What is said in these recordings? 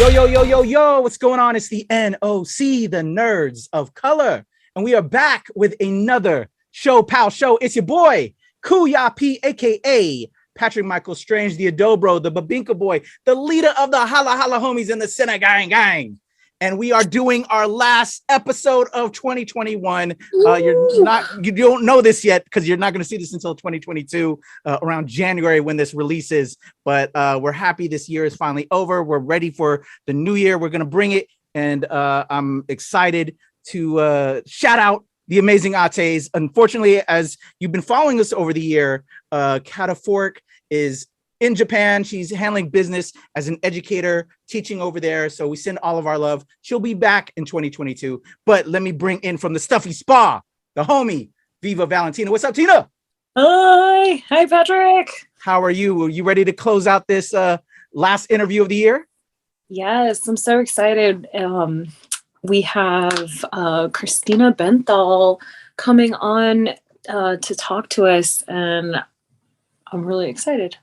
Yo, what's going on? It's the NOC, the Nerds of Color. And we are back with another ShoPowSho. It's your boy, Kuya P, aka Patrick Michael Strange, the Adobro, the Babinka boy, the leader of the Hala Hala homies in the Senna gang. And we are doing our last episode of 2021. You don't know this yet because you're not going to see this until 2022, around January when this releases. But we're happy this year is finally over. We're ready for the new year. We're going to bring it. And I'm excited to shout out the amazing Ates. Unfortunately, as you've been following us over the year, Kataphorric is in Japan. She's handling business as an educator, teaching over there. So we send all of our love. She'll be back in 2022. But let me bring in from the stuffy spa, the homie, Viva Valentina. What's up, Tina? Hi, Patrick. How are you? Are you ready to close out this last interview of the year? Yes, I'm so excited. We have Christina Benthall coming on to talk to us, and I'm really excited.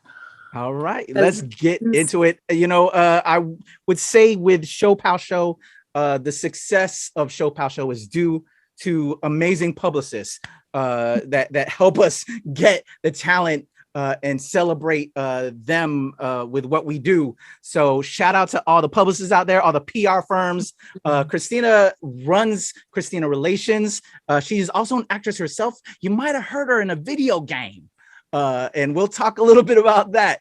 All right, let's get into it. I would say with ShoPowSho, the success of ShoPowSho is due to amazing publicists that help us get the talent and celebrate them with what we do. So shout out to all the publicists out there, all the PR firms. Christina runs Christina Relations. She's also an actress herself. You might have heard her in a video game. And we'll talk a little bit about that,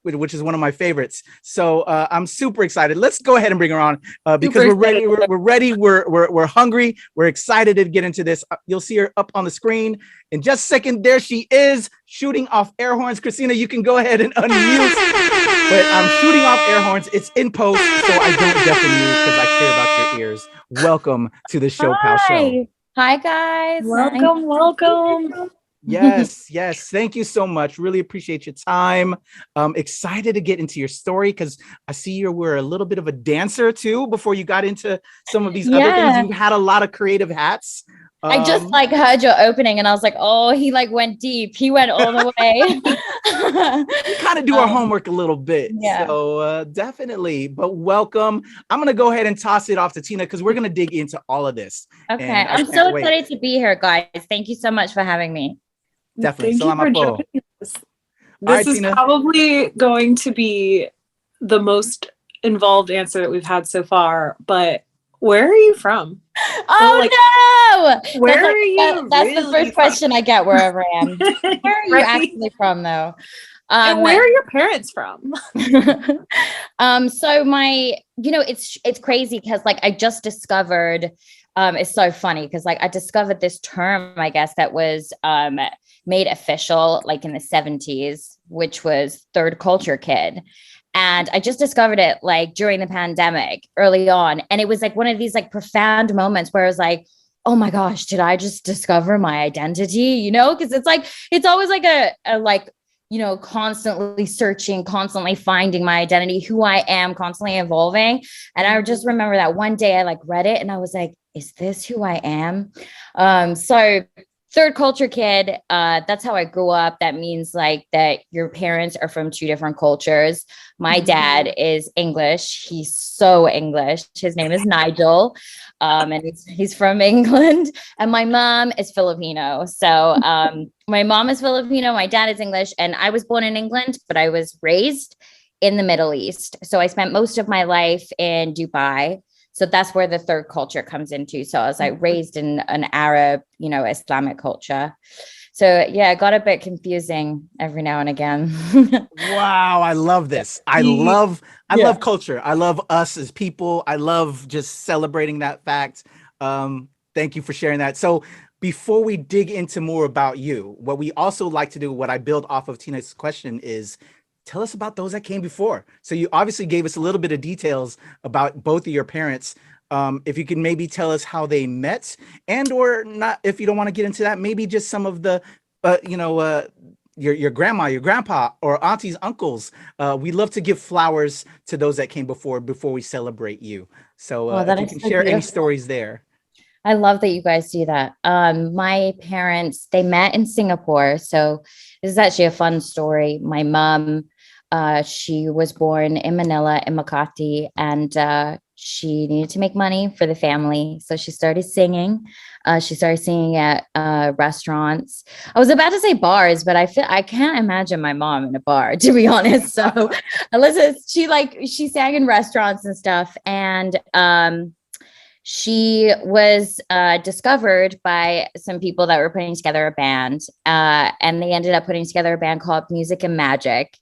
which is one of my favorites. So I'm super excited. Let's go ahead and bring her on because we're ready. We're ready. We're hungry. We're excited to get into this. You'll see her up on the screen in just a second. There she is, shooting off air horns. Christina, you can go ahead and unmute. But I'm shooting off air horns. It's in post, so I don't deafen you because I care about your ears. Welcome to the ShoPowSho. Hi, guys. Welcome. Yes. Thank you so much. Really appreciate your time. Excited to get into your story because I see you were a little bit of a dancer too before you got into some of these other things. You've had a lot of creative hats. I just heard your opening and I was like, oh, he went deep. He went all the way. We kind of do our homework a little bit. Yeah. So definitely. But welcome. I'm going to go ahead and toss it off to Tina because we're going to dig into all of this. Okay. I'm so excited to be here, guys. Thank you so much for having me. Definitely. This is probably going to be the most involved answer that we've had so far, but where are you from? Oh, no! Where are you? That's the first question I get wherever I am. Where are you actually from, though? And where are your parents from? So it's crazy because I just discovered, it's so funny because I discovered this term, I guess, that was made official in the 70s, which was third culture kid. And I just discovered it during the pandemic early on. And it was one of these profound moments where I was like, oh my gosh, did I just discover my identity? Because it's always constantly searching, constantly finding my identity, who I am, constantly evolving. And I just remember that one day I read it and I was like, is this who I am? So third culture kid, that's how I grew up. That means that your parents are from two different cultures. My dad is English. He's so English. His name is Nigel. And he's from England. And my mom is Filipino. So my mom is Filipino. My dad is English. And I was born in England, but I was raised in the Middle East. So I spent most of my life in Dubai. So that's where the third culture comes into. So I was raised in an Arab, Islamic culture. So yeah, it got a bit confusing every now and again. Wow, I love this. I love culture. I love us as people. I love just celebrating that fact. Thank you for sharing that. So before we dig into more about you, what we also like to do, what I build off of Tina's question is, tell us about those that came before. So you obviously gave us a little bit of details about both of your parents. If you can maybe tell us how they met, and or not, if you don't want to get into that, maybe just some of the, your grandma, your grandpa, or aunties, uncles. We love to give flowers to those that came before we celebrate you. So if you can share any stories there. I love that you guys do that. My parents, they met in Singapore. So this is actually a fun story. My mom She was born in Manila, in Makati, and she needed to make money for the family. So she started singing. She started singing at restaurants. I was about to say bars, but I can't imagine my mom in a bar, to be honest. So Alyssa, she sang in restaurants and stuff. And she was discovered by some people that were putting together a band. And they ended up putting together a band called Music and Magic.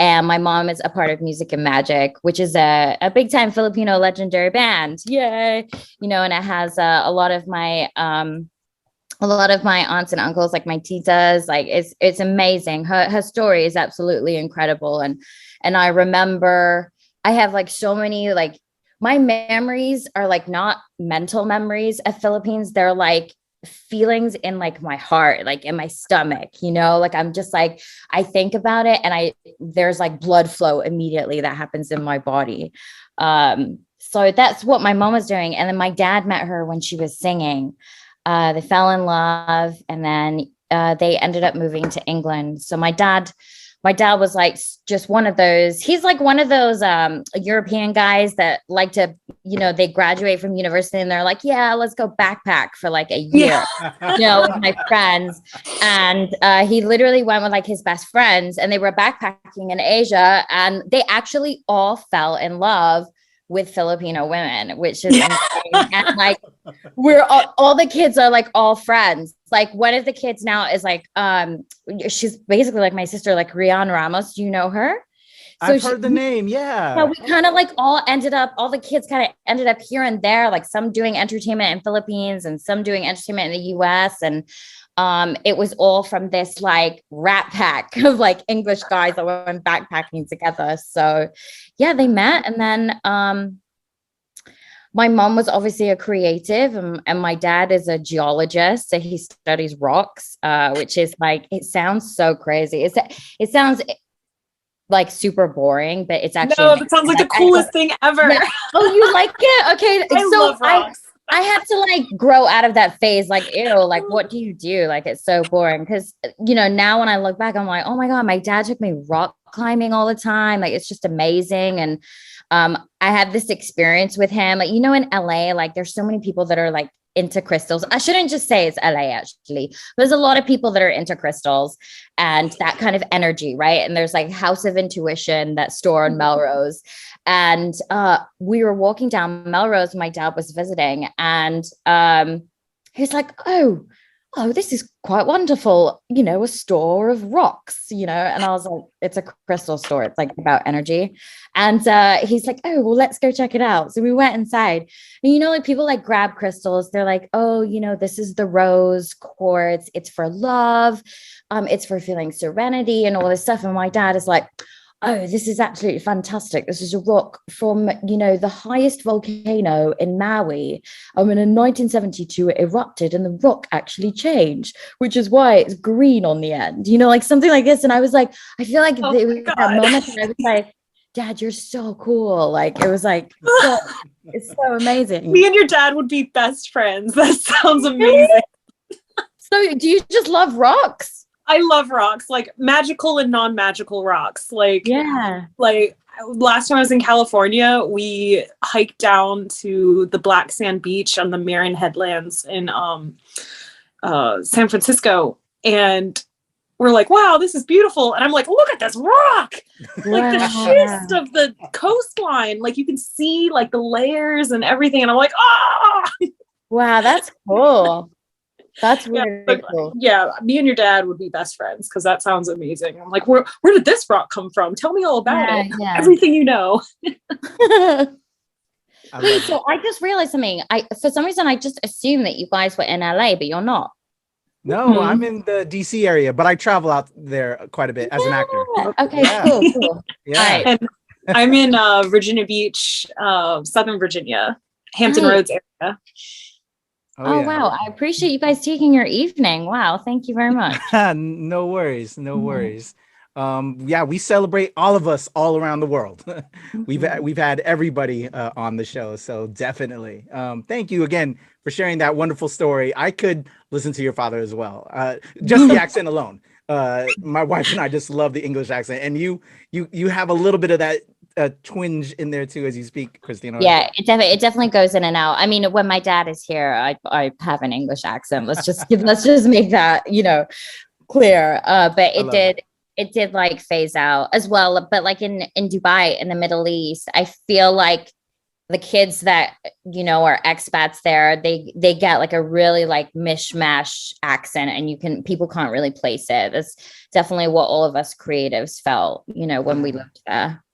And my mom is a part of Music and Magic, which is a big time Filipino legendary band. Yay. And it has a lot of my aunts and uncles, like my titas. Like it's amazing. Her story is absolutely incredible. And I remember I have like so many, like my memories are like not mental memories of Philippines. They're like feelings in like my heart, like in my stomach, like I'm just like, I think about it and there's like blood flow immediately that happens in my body. So that's what my mom was doing. And then my dad met her when she was singing. They fell in love, and then they ended up moving to England. So my dad was like just one of those, he's like one of those European guys that like to, they graduate from university and they're like, yeah, let's go backpack for like a year, with my friends. And he literally went with like his best friends, and they were backpacking in Asia, and they actually all fell in love with Filipino women, which is insane. And like we're all the kids are like all friends. Like one of the kids now is like she's basically like my sister, like Rian Ramos. Do you know her? So I've heard the name. Yeah. So we kind of like all the kids kind of ended up here and there, like some doing entertainment in Philippines and some doing entertainment in the US. And it was all from this like rat pack of like English guys that went backpacking together. So yeah, they met. And then my mom was obviously a creative, and my dad is a geologist. So he studies rocks, which is like, it sounds so crazy. It sounds like super boring, but it's actually it sounds like the coolest thing ever. Yeah. Oh, you like it? Okay. I love rocks. I had to like grow out of that phase. Like, ew, like, what do you do? Like, it's so boring. Cause now when I look back, I'm like, oh my God, my dad took me rock climbing all the time. Like, it's just amazing. And I had this experience with him. Like, in LA, like there's so many people that are like into crystals. I shouldn't just say it's LA actually. There's a lot of people that are into crystals and that kind of energy, right? And there's like House of Intuition, that store on Melrose. And we were walking down Melrose, my dad was visiting, and he was like, oh, this is quite wonderful, a store of rocks, and I was like, it's a crystal store. It's like about energy. And he's like, oh, well, let's go check it out. So we went inside, and, like people like grab crystals. They're like, oh, this is the rose quartz. It's for love. It's for feeling serenity and all this stuff. And my dad is like, oh, this is absolutely fantastic. This is a rock from, the highest volcano in Maui. In 1972, it erupted and the rock actually changed, which is why it's green on the end, like something like this. And I was like, I feel like it was that moment and I was like, Dad, you're so cool. Like, it was like, it's so amazing. Me and your dad would be best friends. That sounds amazing. So do you just love rocks? I love rocks, like magical and non-magical rocks. Like, yeah. Like last time I was in California, we hiked down to the black sand beach on the Marin Headlands in San Francisco. And we're like, wow, this is beautiful. And I'm like, look at this rock. Like the schist of the coastline. Like you can see like the layers and everything. And I'm like, ah! Wow, that's cool. That's really cool. Yeah, me and your dad would be best friends because that sounds amazing. I'm like, where did this rock come from? Tell me all about it. Yeah. Everything you know. So I just realized something. For some reason I just assumed that you guys were in LA, but you're not. No, I'm in the DC area, but I travel out there quite a bit as an actor. Okay, cool. Yeah. And I'm in Virginia Beach, Southern Virginia, Hampton Roads area. Oh, wow. I appreciate you guys taking your evening. Wow. Thank you very much. No worries. No worries. Yeah, we celebrate all of us all around the world. We've had everybody on the show. So definitely. Thank you again for sharing that wonderful story. I could listen to your father as well. Just the accent alone. My wife and I just love the English accent, and you have a little bit of that twinge in there too as you speak, Christina. Yeah, it definitely goes in and out. I mean, when my dad is here, I have an English accent. Let's just make that, clear. But it did like phase out as well. But like in Dubai, in the Middle East, I feel like the kids that are expats there, they get like a really like mishmash accent, and people can't really place it. That's definitely what all of us creatives felt, when we lived there.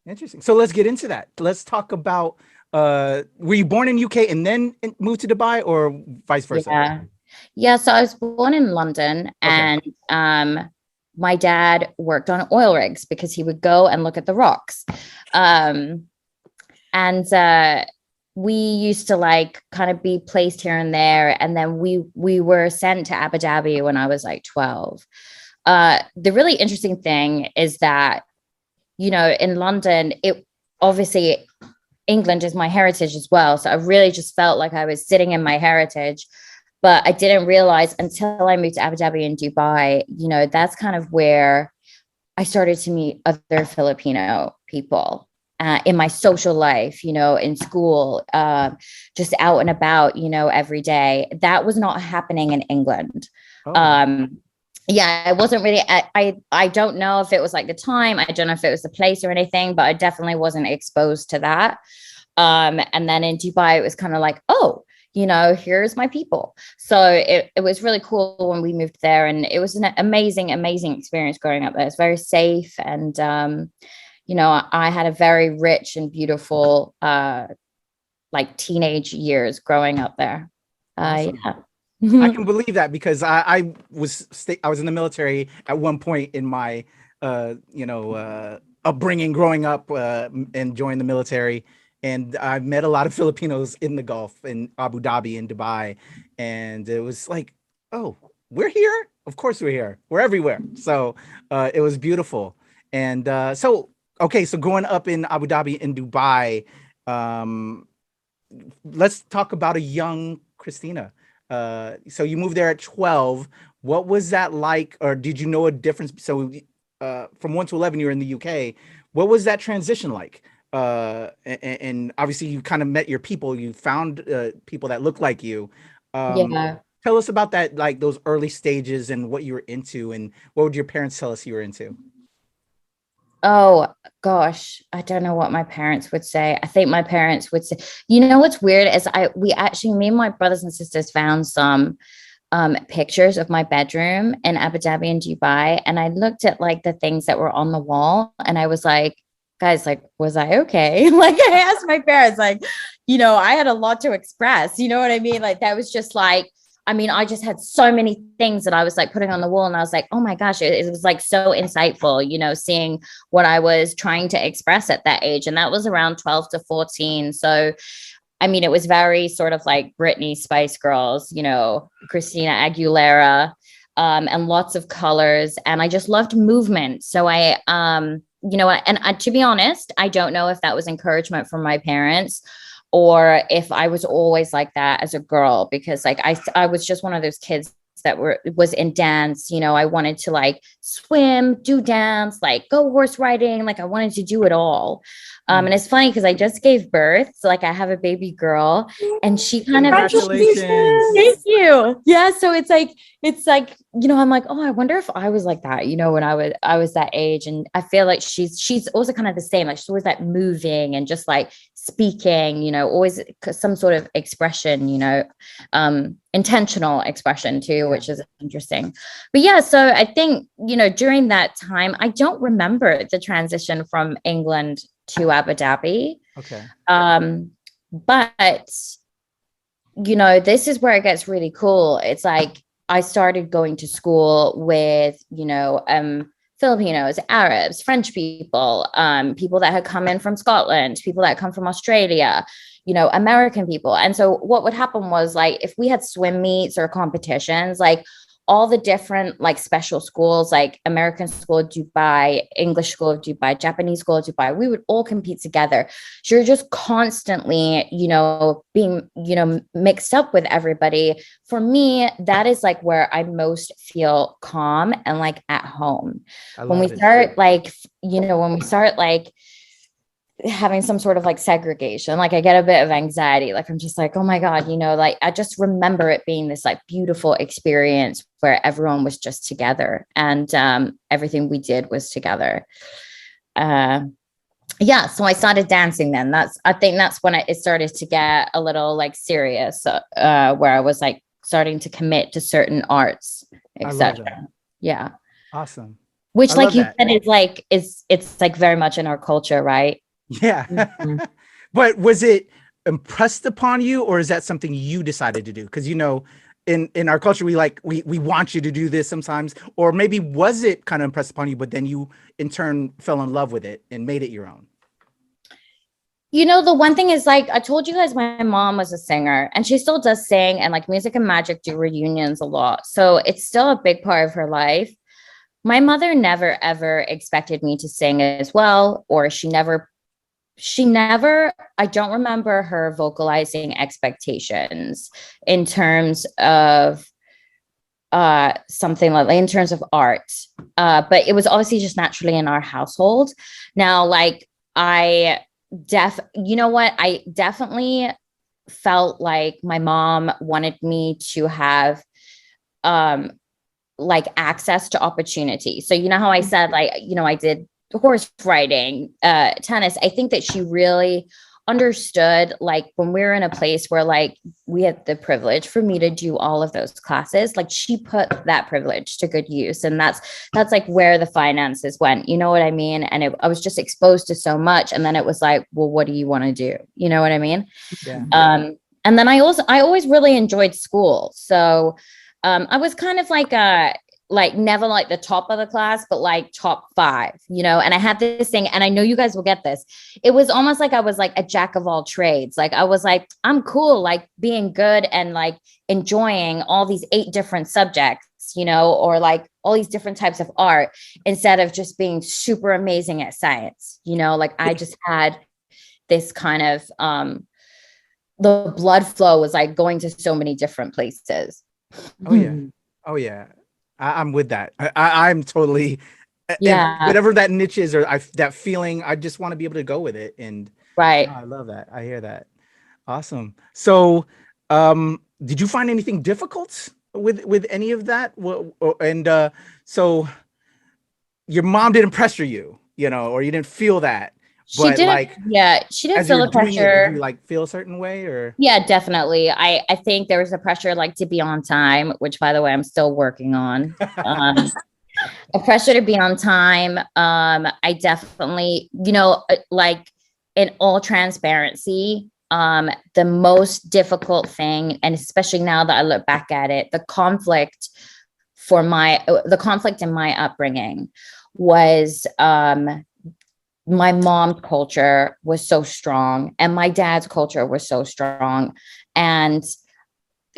Interesting. So let's get into that. Let's talk about were you born in UK and then moved to Dubai, or vice versa? Yeah, so I was born in London. Okay. And my dad worked on oil rigs because he would go and look at the rocks. And we used to like kind of be placed here and there. And then we were sent to Abu Dhabi when I was like 12. The really interesting thing is that, in London, obviously England is my heritage as well. So I really just felt like I was sitting in my heritage. But I didn't realize until I moved to Abu Dhabi and Dubai, that's kind of where I started to meet other Filipino people. In my social life, in school, just out and about, every day. That was not happening in England. Oh. I wasn't really, I don't know if it was like the time, I don't know if it was the place or anything, but I definitely wasn't exposed to that. And then in Dubai, it was kind of like, oh, here's my people. So it was really cool when we moved there, and it was an amazing experience growing up there. It's very safe, and I had a very rich and beautiful, like teenage years growing up there. Awesome. I can believe that, because I was in the military at one point in my, upbringing, growing up, and joined the military. And I met a lot of Filipinos in the Gulf, in Abu Dhabi and Dubai. And it was like, oh, we're here. Of course we're here. We're everywhere. So it was beautiful. And okay, so growing up in Abu Dhabi and Dubai, let's talk about a young Christina. So you moved there at 12. What was that like? Or did you know a difference? So from 1 to 11, you were in the UK. What was that transition like? And obviously you kind of met your people. You found people that looked like you. Tell us about that, like those early stages and what you were into, and what would your parents tell us you were into? Oh gosh, I don't know what my parents would say. I think my parents would say, what's weird is me and my brothers and sisters found some pictures of my bedroom in Abu Dhabi and Dubai. And I looked at like the things that were on the wall, and I was like, guys, like, was I okay? Like, I asked my parents, like, I had a lot to express, you know what I mean? Like, that was just like, I just had so many things that I was like putting on the wall, and I was like, oh my gosh, it was like so insightful, seeing what I was trying to express at that age. And that was around 12 to 14. So, it was very sort of like Britney, Spice Girls, Christina Aguilera, and lots of colors. And I just loved movement. So to be honest, I don't know if that was encouragement from my parents, or if I was always like that as a girl, because like I was just one of those kids that was in dance. I wanted to like swim, do dance, like go horse riding. Like I wanted to do it all. And it's funny because I just gave birth. So like I have a baby girl, and she kind of, congratulations. Thank you. Yeah. So it's like, I'm like, oh, I wonder if I was like that, when I was that age. And I feel like she's also kind of the same. Like she's always like moving and just like speaking, always some sort of expression, intentional expression too, which is interesting. But yeah, so I think, during that time, I don't remember the transition from England to Abu Dhabi. Okay. But this is where it gets really cool. It's like I started going to school with, Filipinos, Arabs, French people, people that had come in from Scotland, people that come from Australia, American people. And so what would happen was, like, if we had swim meets or competitions, like all the different like special schools, like American School of Dubai, English School of Dubai, Japanese School of Dubai, we would all compete together. So you're just constantly, being, mixed up with everybody. For me, that is like where I most feel calm and like at home. When we start having some sort of like segregation, like I get a bit of anxiety. Like I'm just like, oh my God, like I just remember it being this like beautiful experience where everyone was just together and everything we did was together. So I started dancing then. I think that's when it started to get a little like serious, where I was like starting to commit to certain arts, etc. Yeah. Awesome. Which, like you said, it's like very much in our culture, right? Yeah. Mm-hmm. But was it impressed upon you, or is that something you decided to do? Because, in our culture, we want you to do this sometimes, or maybe was it kind of impressed upon you, but then you in turn fell in love with it and made it your own? The one thing is, like I told you guys, my mom was a singer and she still does sing, and like Music and Magic do reunions a lot. So it's still a big part of her life. My mother never, ever expected me to sing as well, or she never, I don't remember her vocalizing expectations in terms of something like in terms of art. But it was obviously just naturally in our household. Now, like I definitely felt like my mom wanted me to have like access to opportunity. So how I said, like, I did horse riding, tennis. I think that she really understood, like when we were in a place where like we had the privilege for me to do all of those classes, like she put that privilege to good use. And that's like where the finances went, you know what I mean? And I was just exposed to so much. And then it was like, well, what do you want to do? You know what I mean? Yeah. And then I always really enjoyed school. So I was kind of like never like the top of the class, but like top 5, and I had this thing, and I know you guys will get this. It was almost like I was like a jack of all trades. Like I was like, I'm cool, like being good and like enjoying all these 8 different subjects, or like all these different types of art, instead of just being super amazing at science, like I just had this kind of, the blood flow was like going to so many different places. Oh yeah. Oh yeah. I'm with that. I'm totally, whatever that niche is, or that feeling, I just want to be able to go with it. And right. I love that. I hear that. Awesome. So, did you find anything difficult with any of that? And so your mom didn't pressure you, or you didn't feel that. She didn't. She didn't feel the pressure. Did you like feel a certain way, or? Yeah, definitely. I think there was a pressure like to be on time, which by the way, I'm still working on. A pressure to be on time. I definitely, like in all transparency, the most difficult thing, and especially now that I look back at it, the conflict in my upbringing was, my mom's culture was so strong and my dad's culture was so strong. And,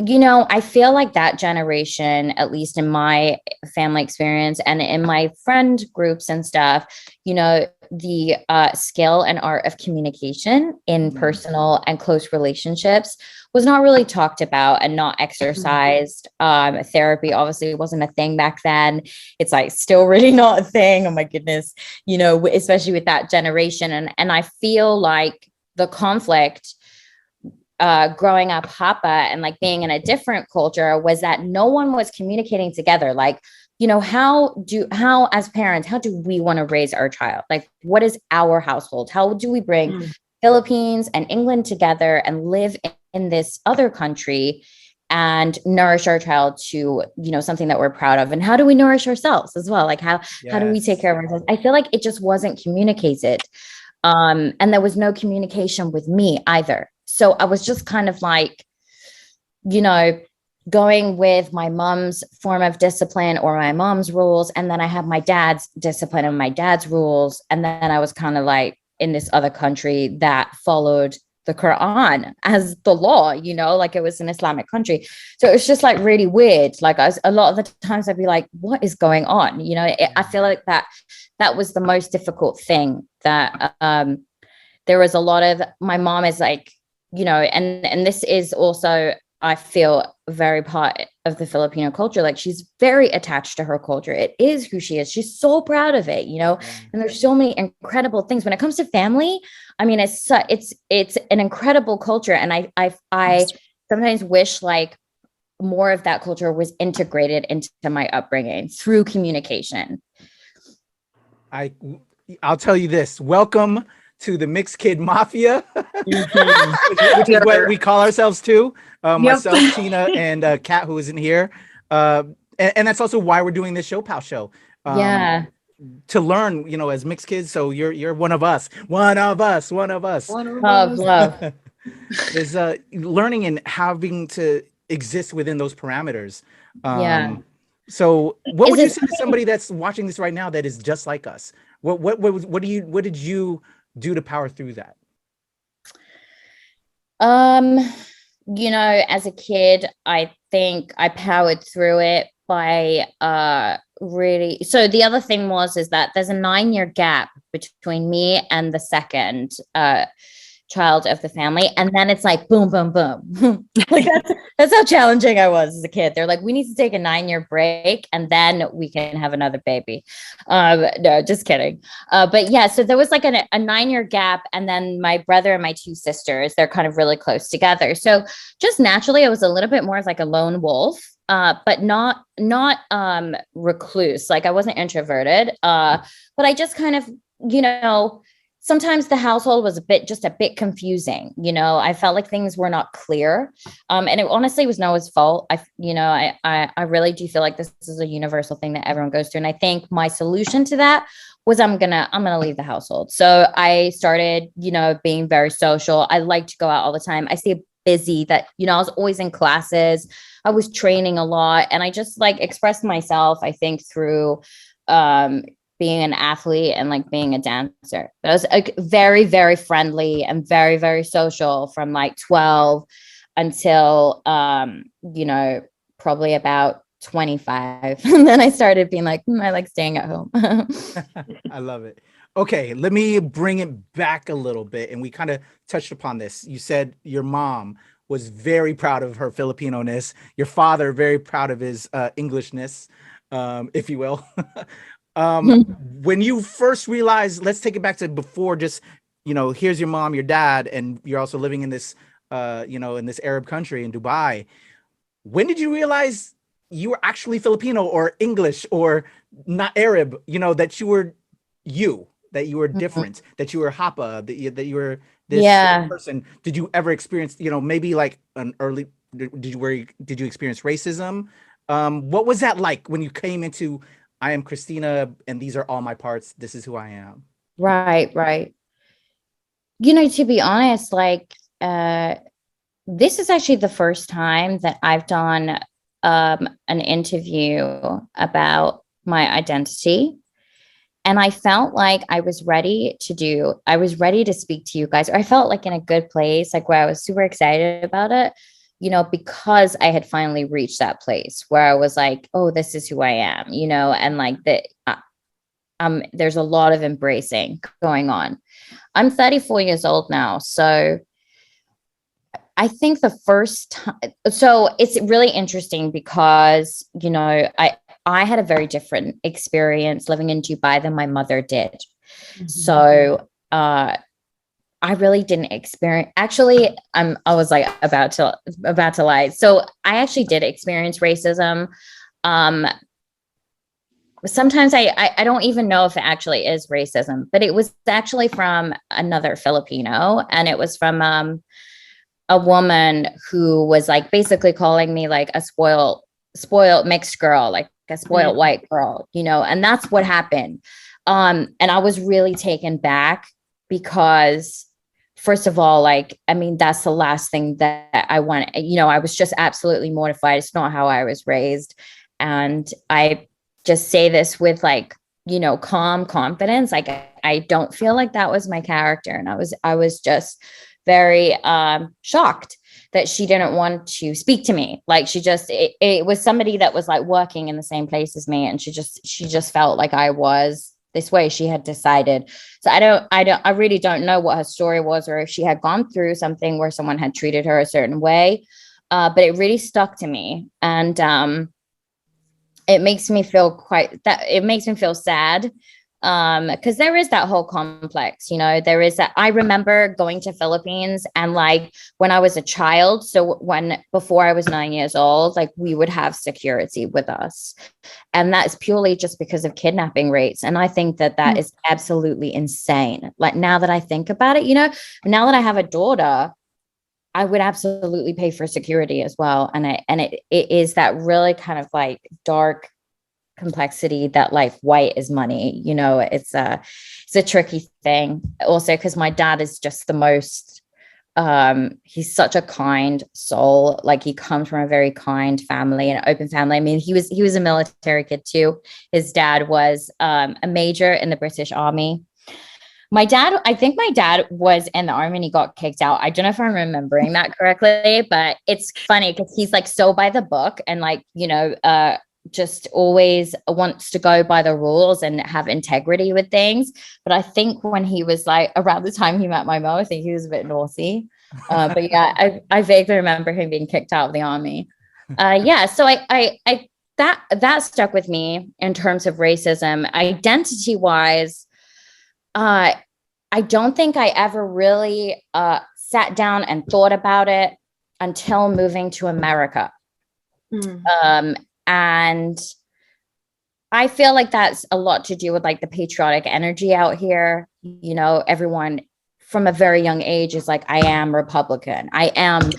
I feel like that generation, at least in my family experience and in my friend groups and stuff, the skill and art of communication in personal and close relationships was not really talked about and not exercised. Therapy obviously wasn't a thing back then. It's like still really not a thing. Oh my goodness, especially with that generation. And I feel like the conflict growing up Hapa and like being in a different culture was that no one was communicating together. Like, how as parents, how do we want to raise our child? Like, what is our household? How do we bring Philippines and England together and live in this other country and nourish our child to, something that we're proud of? And how do we nourish ourselves as well? Like how do we take care of ourselves? I feel like it just wasn't communicated. And there was no communication with me either. So I was just kind of like, going with my mom's form of discipline or my mom's rules. And then I have my dad's discipline and my dad's rules. And then I was kind of like in this other country that followed the Quran as the law, like it was an Islamic country. So it's just like really weird. Like a lot of the times I'd be like, what is going on? I feel like that was the most difficult thing, that there was a lot of, my mom is like, and this is also, I feel, very part of the Filipino culture. Like she's very attached to her culture. It is who she is. She's so proud of it, and there's so many incredible things when it comes to family. I mean, it's an incredible culture. And I sometimes wish like more of that culture was integrated into my upbringing through communication. I'll tell you this. Welcome to the Mixed Kid Mafia, which is what we call ourselves too. Myself, Tina, and Kat, who isn't here. And that's also why we're doing this ShoPowSho. To learn, as mixed kids. So you're one of us. Love. There's learning and having to exist within those parameters. So what would you say to somebody that's watching this right now that is just like us? What did you do to power through that? As a kid, I think I powered through it by really. So the other thing is that there's a 9-year gap between me and the second child of the family, and then it's like boom, boom, boom. Like that's how challenging I was as a kid. They're like, we need to take a 9-year break and then we can have another baby. No, just kidding. But yeah, so there was like a 9-year gap, and then my brother and my 2 sisters, they're kind of really close together. So just naturally, I was a little bit more like a lone wolf, but not recluse. Like I wasn't introverted, but I just kind of, sometimes the household was a bit confusing. I felt like things were not clear. And it honestly was Noah's fault. I really do feel like this is a universal thing that everyone goes through. And I think my solution to that was I'm gonna leave the household. So I started, being very social. I like to go out all the time. I stay busy, that, I was always in classes. I was training a lot. And I just like expressed myself, I think, through being an athlete and like being a dancer. But I was like very, very friendly and very, very social from like 12 until, probably about 25. And then I started being like, I like staying at home. I love it. Okay, let me bring it back a little bit. And we kind of touched upon this. You said your mom was very proud of her Filipino-ness. Your father, very proud of his Englishness, if you will. When you first realized, let's take it back to before, just, here's your mom, your dad, and you're also living in this, in this Arab country in Dubai. When did you realize you were actually Filipino or English or not Arab, that you were different, that you were Hapa, that you were this person? Did you ever experience, maybe like an early, did you experience racism? What was that like when you came into, I am Christina and these are all my parts, this is who I am? Right. To be honest, like, this is actually the first time that I've done an interview about my identity. And I felt like I was ready to speak to you guys. Or I felt like in a good place, like where I was super excited about it, because I had finally reached that place where I was like, oh, this is who I am, and like that. There's a lot of embracing going on. I'm 34 years old now. So I think the first time, so it's really interesting because, I had a very different experience living in Dubai than my mother did. Mm-hmm. So, I really didn't experience, actually, I was like about to lie. So I actually did experience racism. Sometimes I don't even know if it actually is racism, but it was actually from another Filipino, and it was from a woman who was like basically calling me like a spoiled mixed girl, like a spoiled white girl, and that's what happened. And I was really taken back because, first of all, like, I mean, that's the last thing that I want. I was just absolutely mortified. It's not how I was raised. And I just say this with like, calm confidence. Like, I don't feel like that was my character. And I was just very shocked that she didn't want to speak to me. Like it was somebody that was like working in the same place as me, and she just felt like I was this way. She had decided. So I really don't know what her story was, or if she had gone through something where someone had treated her a certain way. But it really stuck to me, and it makes me feel sad. Because there is that whole complex, there is that. I remember going to Philippines, and like when I was a child, so before I was 9 years old, like we would have security with us, and that's purely just because of kidnapping rates. And I think that is absolutely insane. Like now that I think about it, now that I have a daughter, I would absolutely pay for security as well. And it is that really kind of like dark complexity that like white is money. It's a tricky thing. Also, because my dad is just the most he's such a kind soul. Like he comes from a very kind family, an open family. I mean, he was a military kid too. His dad was a major in the British Army. I think my dad was in the army and he got kicked out. I don't know if I'm remembering that correctly, but it's funny because he's like so by the book, and like, just always wants to go by the rules and have integrity with things. But I think when he was like around the time he met my mom, I think he was a bit naughty. But yeah, I vaguely remember him being kicked out of the army. So that stuck with me in terms of racism. Identity wise, I don't think I ever really sat down and thought about it until moving to America. And I feel like that's a lot to do with like the patriotic energy out here. Everyone from a very young age is like, I am Republican. I am,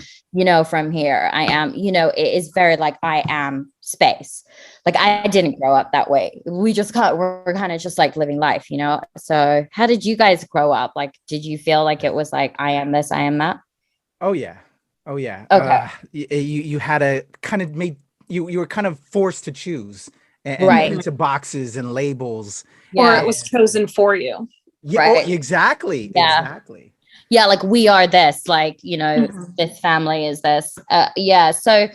from here. I am, it is very like, I am space. Like I didn't grow up that way. We're kind of just like living life, So how did you guys grow up? Like, did you feel like it was like, I am this, I am that? Oh yeah. Okay. You had a kind of you were kind of forced to choose and right into boxes and labels. Or it was chosen for you. Yeah, right. Exactly. Yeah. Exactly. Yeah, like we are this, like, this family is this. So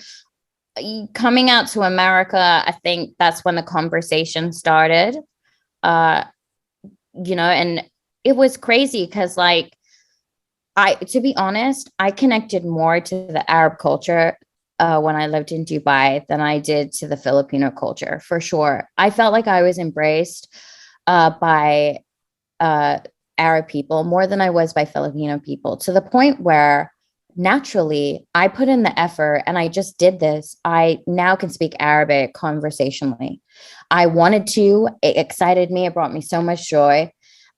coming out to America, I think that's when the conversation started. And it was crazy because like to be honest, I connected more to the Arab culture when I lived in Dubai than I did to the Filipino culture, for sure. I felt like I was embraced by Arab people more than I was by Filipino people, to the point where naturally I put in the effort and I just did this. I now can speak Arabic conversationally. I wanted to, it excited me. It brought me so much joy.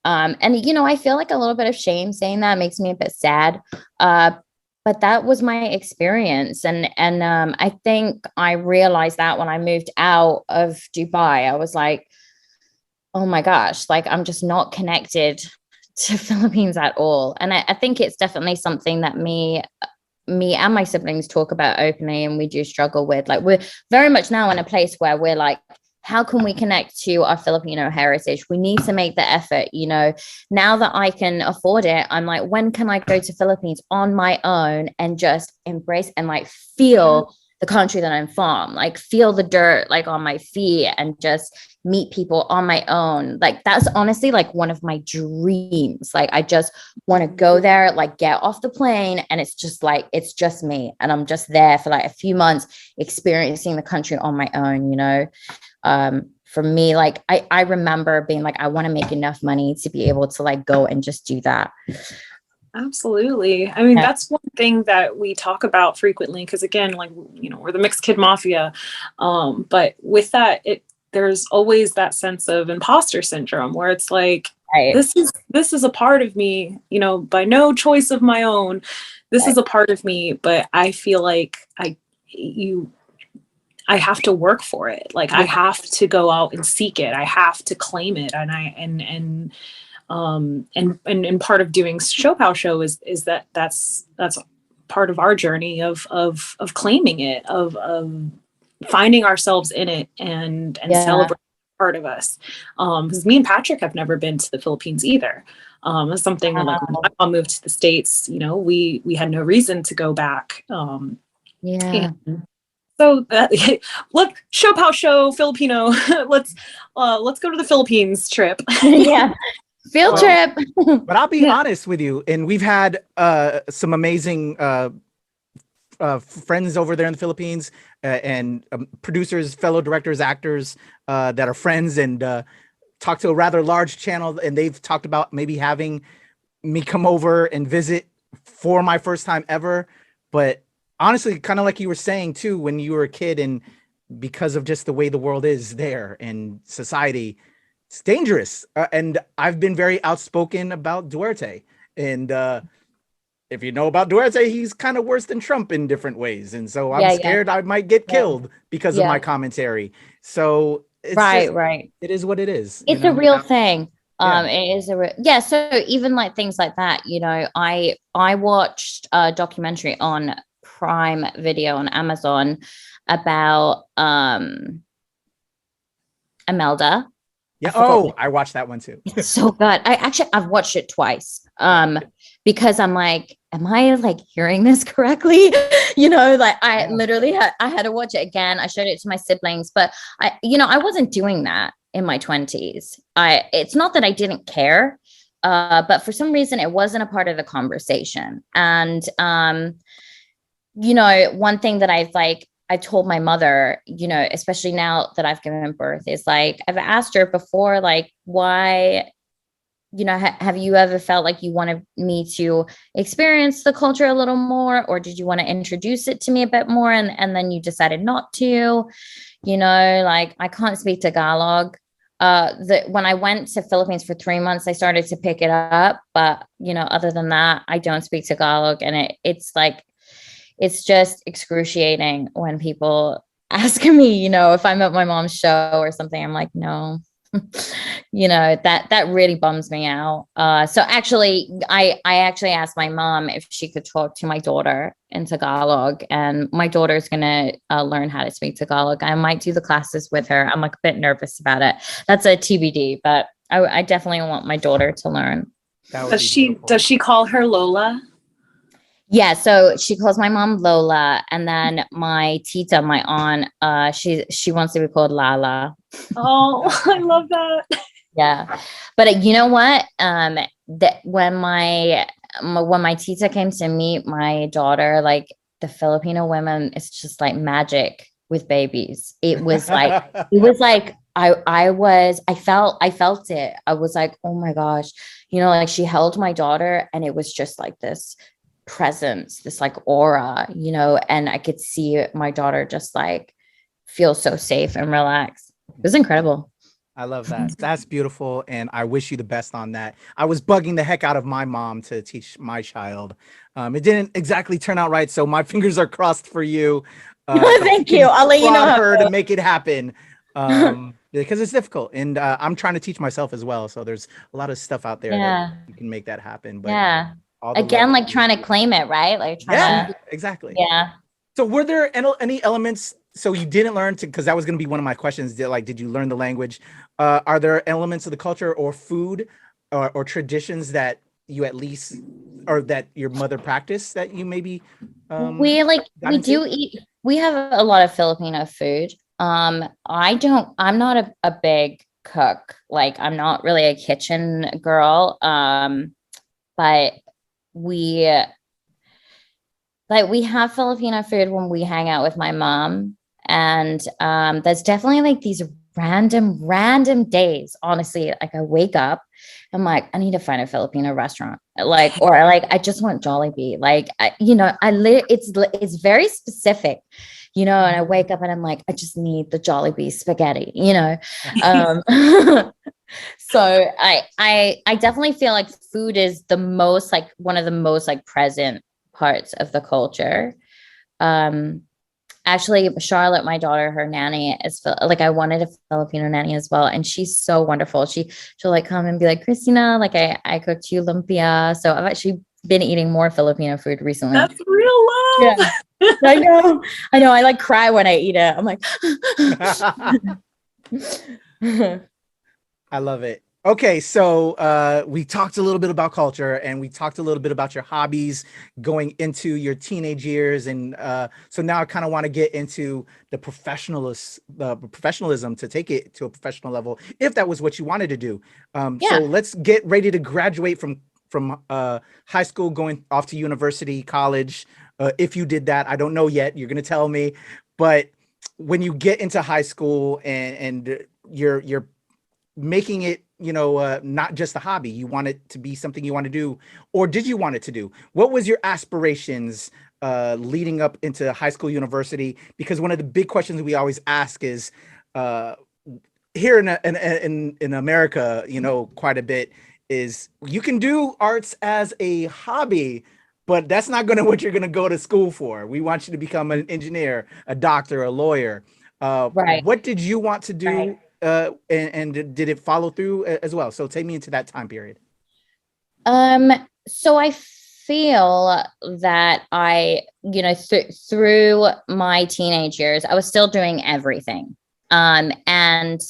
And I feel like a little bit of shame saying that. It makes me a bit sad. But that was my experience. And I think I realized that when I moved out of Dubai, I was like, oh my gosh, like I'm just not connected to Philippines at all. And I think it's definitely something that me and my siblings talk about openly, and we do struggle with. Like we're very much now in a place where we're like, how can we connect to our Filipino heritage? We need to make the effort, now that I can afford it. I'm like, when can I go to Philippines on my own and just embrace and like feel the country that I'm from, like feel the dirt like on my feet and just meet people on my own. Like that's honestly like one of my dreams. Like I just want to go there, like get off the plane, and it's just me, and I'm just there for like a few months experiencing the country on my own. For me, like I remember being like, I want to make enough money to be able to like go and just do that. Absolutely. I mean, that's one thing that we talk about frequently, because again, like, we're the mixed kid mafia. But with that, there's always that sense of imposter syndrome where it's like, right, this is a part of me, by no choice of my own. This is a part of me, but I feel like I have to work for it. Like I have to go out and seek it. I have to claim it. And part of doing ShoPowSho is that's part of our journey of claiming it, of finding ourselves in it and celebrating part of us. Because me and Patrick have never been to the Philippines either. It's something that, like, when my mom moved to the States, you know, we had no reason to go back. Yeah. So that, look, ShoPowSho Filipino. let's go to the Philippines trip. Yeah. Field trip. But I'll be honest with you, and we've had some amazing friends over there in the Philippines, and producers, fellow directors, actors that are friends, and talked to a rather large channel, and they've talked about maybe having me come over and visit for my first time ever. But honestly, kind of like you were saying too, when you were a kid, and because of just the way the world is there and society, it's dangerous. And I've been very outspoken about Duterte. And if you know about Duterte, he's kind of worse than Trump in different ways. And so I'm scared I might get killed because of my commentary. So it's right. It is what it is. It's a real thing. It is so even like things like that, you know, I watched a documentary on Prime Video on Amazon about Imelda. Yeah. Oh, I watched that one too. It's so good. I've watched it twice. Because I'm like, am I like hearing this correctly? You know, like I literally I had to watch it again. I showed it to my siblings, but I wasn't doing that in my 20s. It's not that I didn't care, but for some reason it wasn't a part of the conversation. And you know, one thing that I told my mother, you know, especially now that I've given birth, is like, I've asked her before, like, why, you know, have you ever felt like you wanted me to experience the culture a little more, or did you want to introduce it to me a bit more, and then you decided not to? You know, like, I can't speak Tagalog. When I went to Philippines for 3 months, I started to pick it up, but you know, other than that, I don't speak Tagalog, and it's like, it's just excruciating when people ask me, you know, if I'm at my mom's show or something. I'm like, no. You know, that really bums me out. So actually, I actually asked my mom if she could talk to my daughter in Tagalog, and my daughter's gonna learn how to speak Tagalog. I might do the classes with her. I'm like a bit nervous about it. That's a TBD, but I definitely want my daughter to learn. Does she call her Lola? Yeah, so she calls my mom Lola, and then my tita, my aunt, she wants to be called Lala. Oh, I love that. Yeah, but you know what? That when my tita came to meet my daughter, like, the Filipino women, it's just like magic with babies. It was like I felt it. I was like, oh my gosh, you know, like, she held my daughter, and it was just like this presence, this like aura, you know, and I could see my daughter just like feel so safe and relaxed. It was incredible. I love that. That's beautiful, and I wish you the best on that. I was bugging the heck out of my mom to teach my child. It didn't exactly turn out right, so my fingers are crossed for you. Thank you. I'll let you know her to make it happen, because it's difficult, and I'm trying to teach myself as well. So there's a lot of stuff out there that you can make that happen. But again, like, trying to claim it, right? Like, exactly. Yeah. So were there any elements? So you didn't learn to, because that was going to be one of my questions. Did you learn the language? Are there elements of the culture or food or traditions that you at least, or that your mother practiced, that you maybe we do eat. We have a lot of Filipino food. I'm not a big cook. Like, I'm not really a kitchen girl. But we have Filipino food when we hang out with my mom, and there's definitely like these random days, honestly, like I wake up, I'm like, I need to find a Filipino restaurant, like, or like, I just want Jollibee, like, it's very specific, you know, and I wake up and I'm like, I just need the Jollibee spaghetti, you know. So I definitely feel like food is the most, like, one of the most like present parts of the culture. Actually, Charlotte, my daughter, her nanny is like, I wanted a Filipino nanny as well, and she's so wonderful. She'll like come and be like, Christina, like, I cooked you lumpia. So I've actually been eating more Filipino food recently. That's real love. Yeah. I know. I like cry when I eat it. I'm like, I love it. Okay, so we talked a little bit about culture, and we talked a little bit about your hobbies going into your teenage years, and so now I kind of want to get into the professionalism to take it to a professional level, if that was what you wanted to do. So let's get ready to graduate from high school, going off to university, college. If you did that, I don't know yet. You're gonna tell me, but when you get into high school and you're making it, not just a hobby, you want it to be something you want to do, or did you want it to do? What was your aspirations leading up into high school, university? Because one of the big questions we always ask is here in America, quite a bit, is you can do arts as a hobby, but that's not what you're going to go to school for. We want you to become an engineer, a doctor, a lawyer. Right. What did you want to do? And did it follow through as well? So take me into that time period. So I feel that through my teenage years, I was still doing everything. And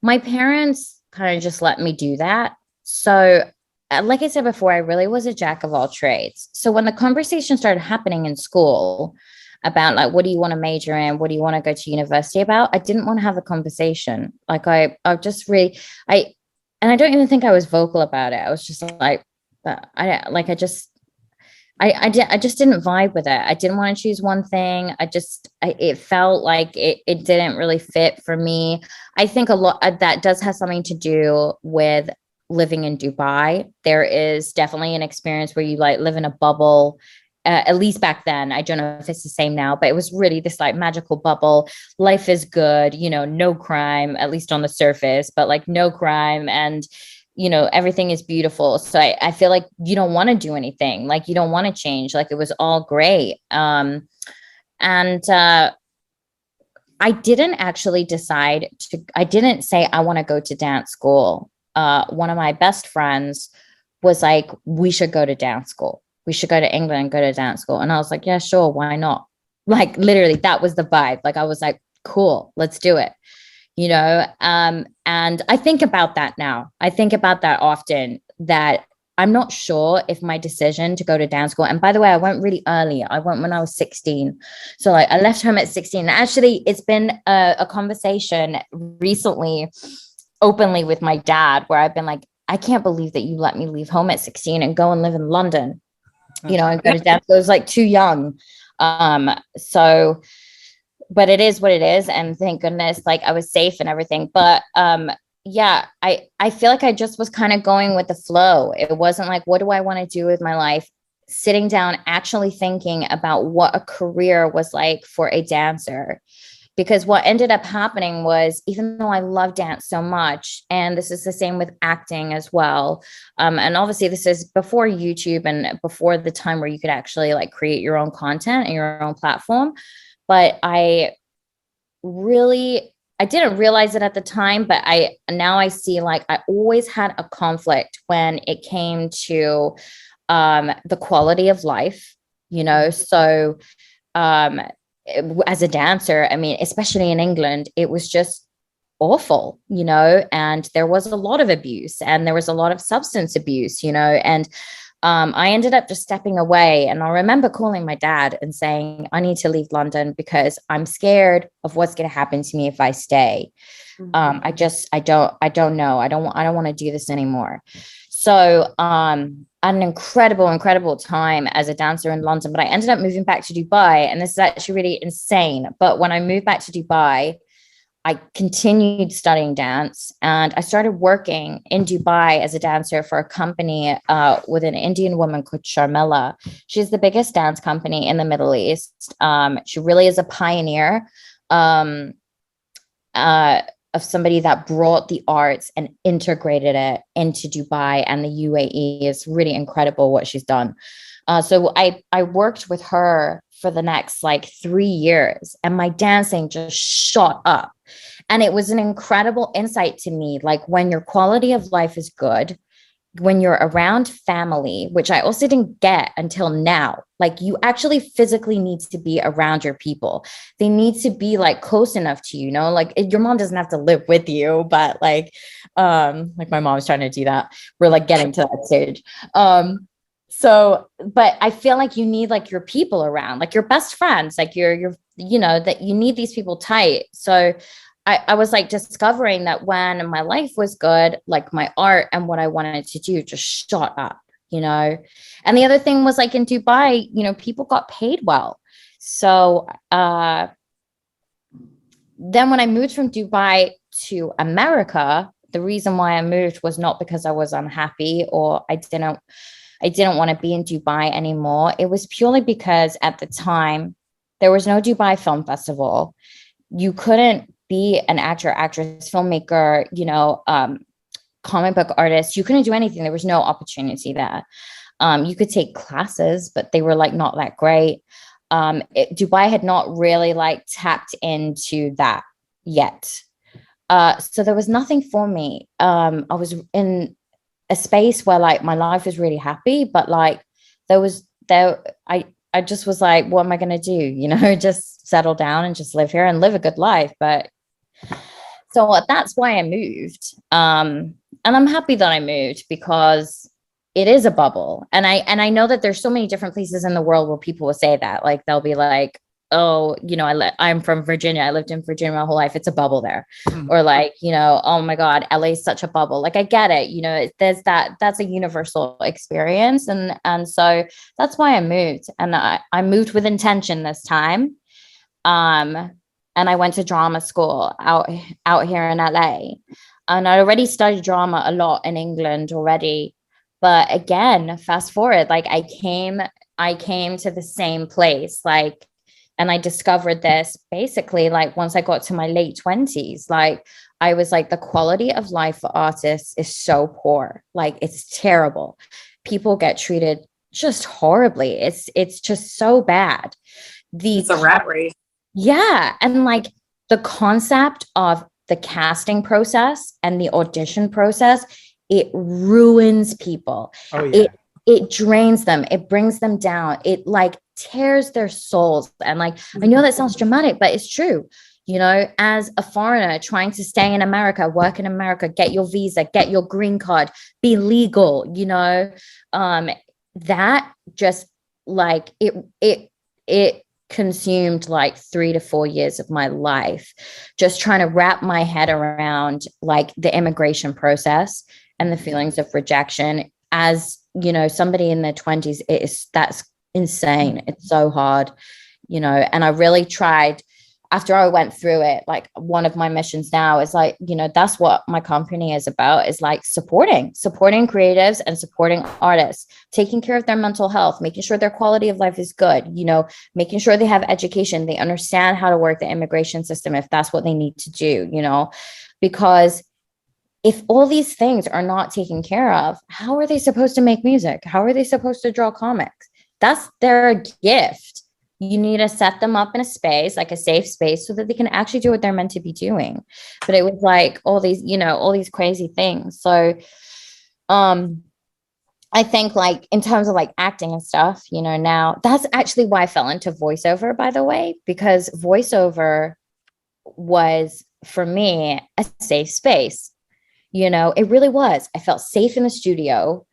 my parents kind of just let me do that. So like I said before, I really was a jack of all trades. So when the conversation started happening in school about like, what do you want to major in? What do you want to go to university about? I didn't want to have a conversation. Like I just really, and I don't even think I was vocal about it. I was just like, I just didn't vibe with it. I didn't want to choose one thing. It felt like it didn't really fit for me. I think a lot of that does have something to do with living in Dubai. There is definitely an experience where you like live in a bubble. At least back then, I don't know if it's the same now, but it was really this like magical bubble. Life is good, no crime, at least on the surface, but like no crime, and everything is beautiful. So I feel like you don't want to do anything, like you don't want to change, like it was all great. And I didn't actually I didn't say I want to go to dance school. One of my best friends was like, we should go to dance school. We should go to England and go to dance school. And I was like, yeah, sure. Why not? Like literally that was the vibe. Like I was like, cool, let's do it. And I think about that now. I think about that often, that I'm not sure if my decision to go to dance school, and by the way, I went really early. I went when I was 16. So like I left home at 16. And actually it's been a conversation recently openly with my dad, where I've been like, I can't believe that you let me leave home at 16 and go and live in London, and go to dance. I was like too young. So, but it is what it is. And thank goodness, like I was safe and everything. But yeah, I feel like I just was kind of going with the flow. It wasn't like, what do I want to do with my life? Sitting down, actually thinking about what a career was like for a dancer. Because what ended up happening was, even though I love dance so much, and this is the same with acting as well. And obviously this is before YouTube and before the time where you could actually like create your own content and your own platform. But I didn't realize it at the time, but now I see like I always had a conflict when it came to the quality of life, so as a dancer, I mean, especially in England, it was just awful, and there was a lot of abuse and there was a lot of substance abuse, and I ended up just stepping away. And I remember calling my dad and saying, I need to leave London because I'm scared of what's going to happen to me if I stay. I don't know. I don't want to do this anymore. So an incredible time as a dancer in London, but I ended up moving back to Dubai, and this is actually really insane. But when I moved back to Dubai, I continued studying dance, and I started working in Dubai as a dancer for a company with an Indian woman called Sharmila. She's the biggest dance company in the Middle East. She really is a pioneer of somebody that brought the arts and integrated it into Dubai and the UAE. Is really incredible what she's done. So I worked with her for the next like 3 years, and my dancing just shot up. And it was an incredible insight to me. Like when your quality of life is good, when you're around family, which I also didn't get until now, like you actually physically need to be around your people. They need to be like close enough to you, you know, like your mom doesn't have to live with you, but like my mom's trying to do that. We're like getting to that stage. So, but I feel like you need like your people around, like your best friends, like your, you know, that you need these people tight. So I was like discovering that when my life was good, like my art and what I wanted to do just shot up, you know. And the other thing was like in Dubai, you know, people got paid well. So then when I moved from Dubai to America, the reason why I moved was not because I was unhappy or I didn't want to be in Dubai anymore. It was purely because at the time there was no Dubai Film Festival. You couldn't be an actor, actress, filmmaker, you know, comic book artist. You couldn't do anything. There was no opportunity there. You could take classes, but they were like not that great. Dubai had not really like tapped into that yet. So there was nothing for me. I was in a space where like my life was really happy, but like I just was like, what am I going to do? You know, just settle down and just live here and live a good life. But so that's why I moved. And I'm happy that I moved because it is a bubble. And I know that there's so many different places in the world where people will say that, like, they'll be like, oh, you know, I'm from Virginia. I lived in Virginia my whole life. It's a bubble there. Or like, you know, oh my God, LA is such a bubble. Like, I get it. You know, that's a universal experience. And so that's why I moved. And I moved with intention this time. And I went to drama school out here in LA. And I already studied drama a lot in England already. But again, fast forward, like I came to the same place, like, and I discovered this basically like once I got to my late 20s. Like I was like, the quality of life for artists is so poor. Like it's terrible. People get treated just horribly. It's just so bad. It's a rat race. Yeah. And like the concept of the casting process and the audition process, it ruins people. Oh, yeah. It drains them. It brings them down. It like tears their souls. And like, I know that sounds dramatic, but it's true. You know, as a foreigner trying to stay in America, work in America, get your visa, get your green card, be legal, you know, that just like it consumed like 3 to 4 years of my life, just trying to wrap my head around like the immigration process and the feelings of rejection. As you know, somebody in their 20s, that's insane. It's so hard, you know. And I really tried after I went through it. Like one of my missions now is like, you know, that's what my company is about, is like supporting creatives and supporting artists, taking care of their mental health, making sure their quality of life is good, you know, making sure they have education, they understand how to work the immigration system if that's what they need to do, you know, because if all these things are not taken care of, how are they supposed to make music? How are they supposed to draw comics? That's their gift. You need to set them up in a space, like a safe space, so that they can actually do what they're meant to be doing. But it was like all these, you know, all these crazy things. So I think like in terms of like acting and stuff, you know, now that's actually why I fell into voiceover, by the way, because voiceover was for me a safe space. You know, it really was. I felt safe in the studio.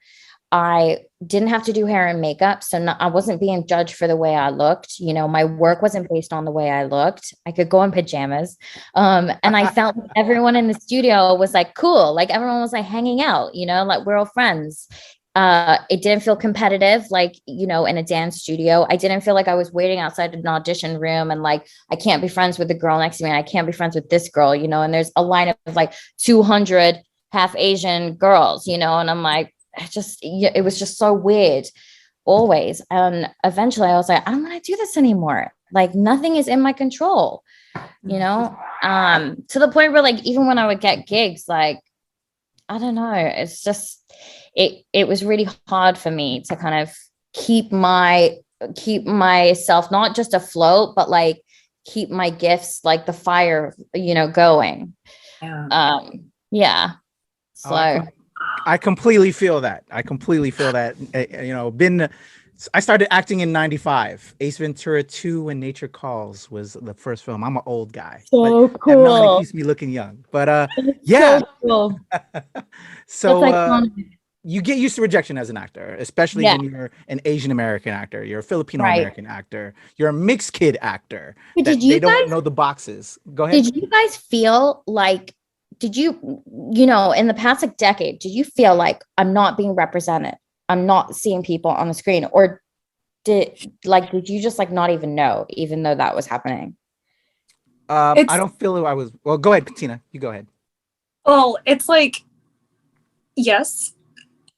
I didn't have to do hair and makeup. So I wasn't being judged for the way I looked. You know, my work wasn't based on the way I looked. I could go in pajamas. And I felt like everyone in the studio was like, cool. Like everyone was like hanging out, you know, like we're all friends. It didn't feel competitive, like, you know, in a dance studio. I didn't feel like I was waiting outside an audition room and like, I can't be friends with the girl next to me. And I can't be friends with this girl, you know, and there's a line of like 200 half Asian girls, you know, and I'm like, it was just so weird always. And eventually I was like, I don't want to do this anymore. Like nothing is in my control, you know, to the point where like, even when I would get gigs, like, I don't know, it's just, it was really hard for me to kind of keep myself, not just afloat, but like keep my gifts, like the fire, you know, going. Yeah. Yeah. So I completely feel that. You know, I started acting in 95. Ace Ventura 2 When Nature Calls was the first film. I'm an old guy. So But cool. that melody keeps me looking young. But yeah. So cool. So That's iconic. you get used to rejection as an actor, especially Yeah. when you're an Asian American actor, you're a Filipino Right. American actor, you're a mixed kid actor. But that did you they don't guys know the boxes. Go ahead. Did you guys feel like, you know, in the past like decade, did you feel like I'm not being represented? I'm not seeing people on the screen? Or did you just like not even know, even though that was happening? I don't feel I was, well, go ahead, Tina, you go ahead. Well, it's like, yes.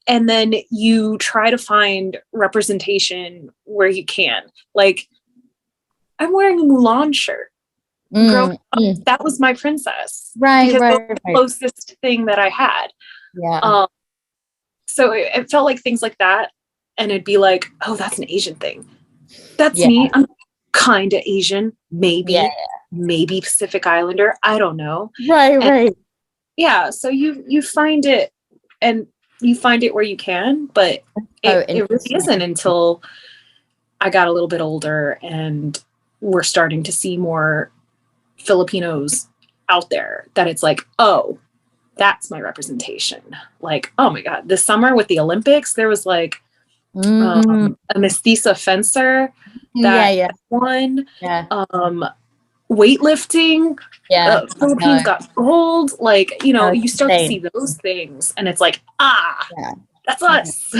And then you try to find representation where you can. Like, I'm wearing a Mulan shirt. Growing up, that was my princess. Right, because right, that was the closest thing that I had. Yeah. So it felt like things like that. And it'd be like, oh, that's an Asian thing. That's Yeah. me. I'm kind of Asian. Maybe. Yeah. Maybe Pacific Islander. I don't know. Right, right. Yeah. So you find it, and you find it where you can, but it really isn't until I got a little bit older and we're starting to see more Filipinos out there that it's like, oh, that's my representation. Like, oh my God, this summer with the Olympics, there was like a mestiza fencer that won. Yeah. Weightlifting. Yeah. Philippines got gold. Like, you know, That's you start insane. to see those things and it's like, that's us.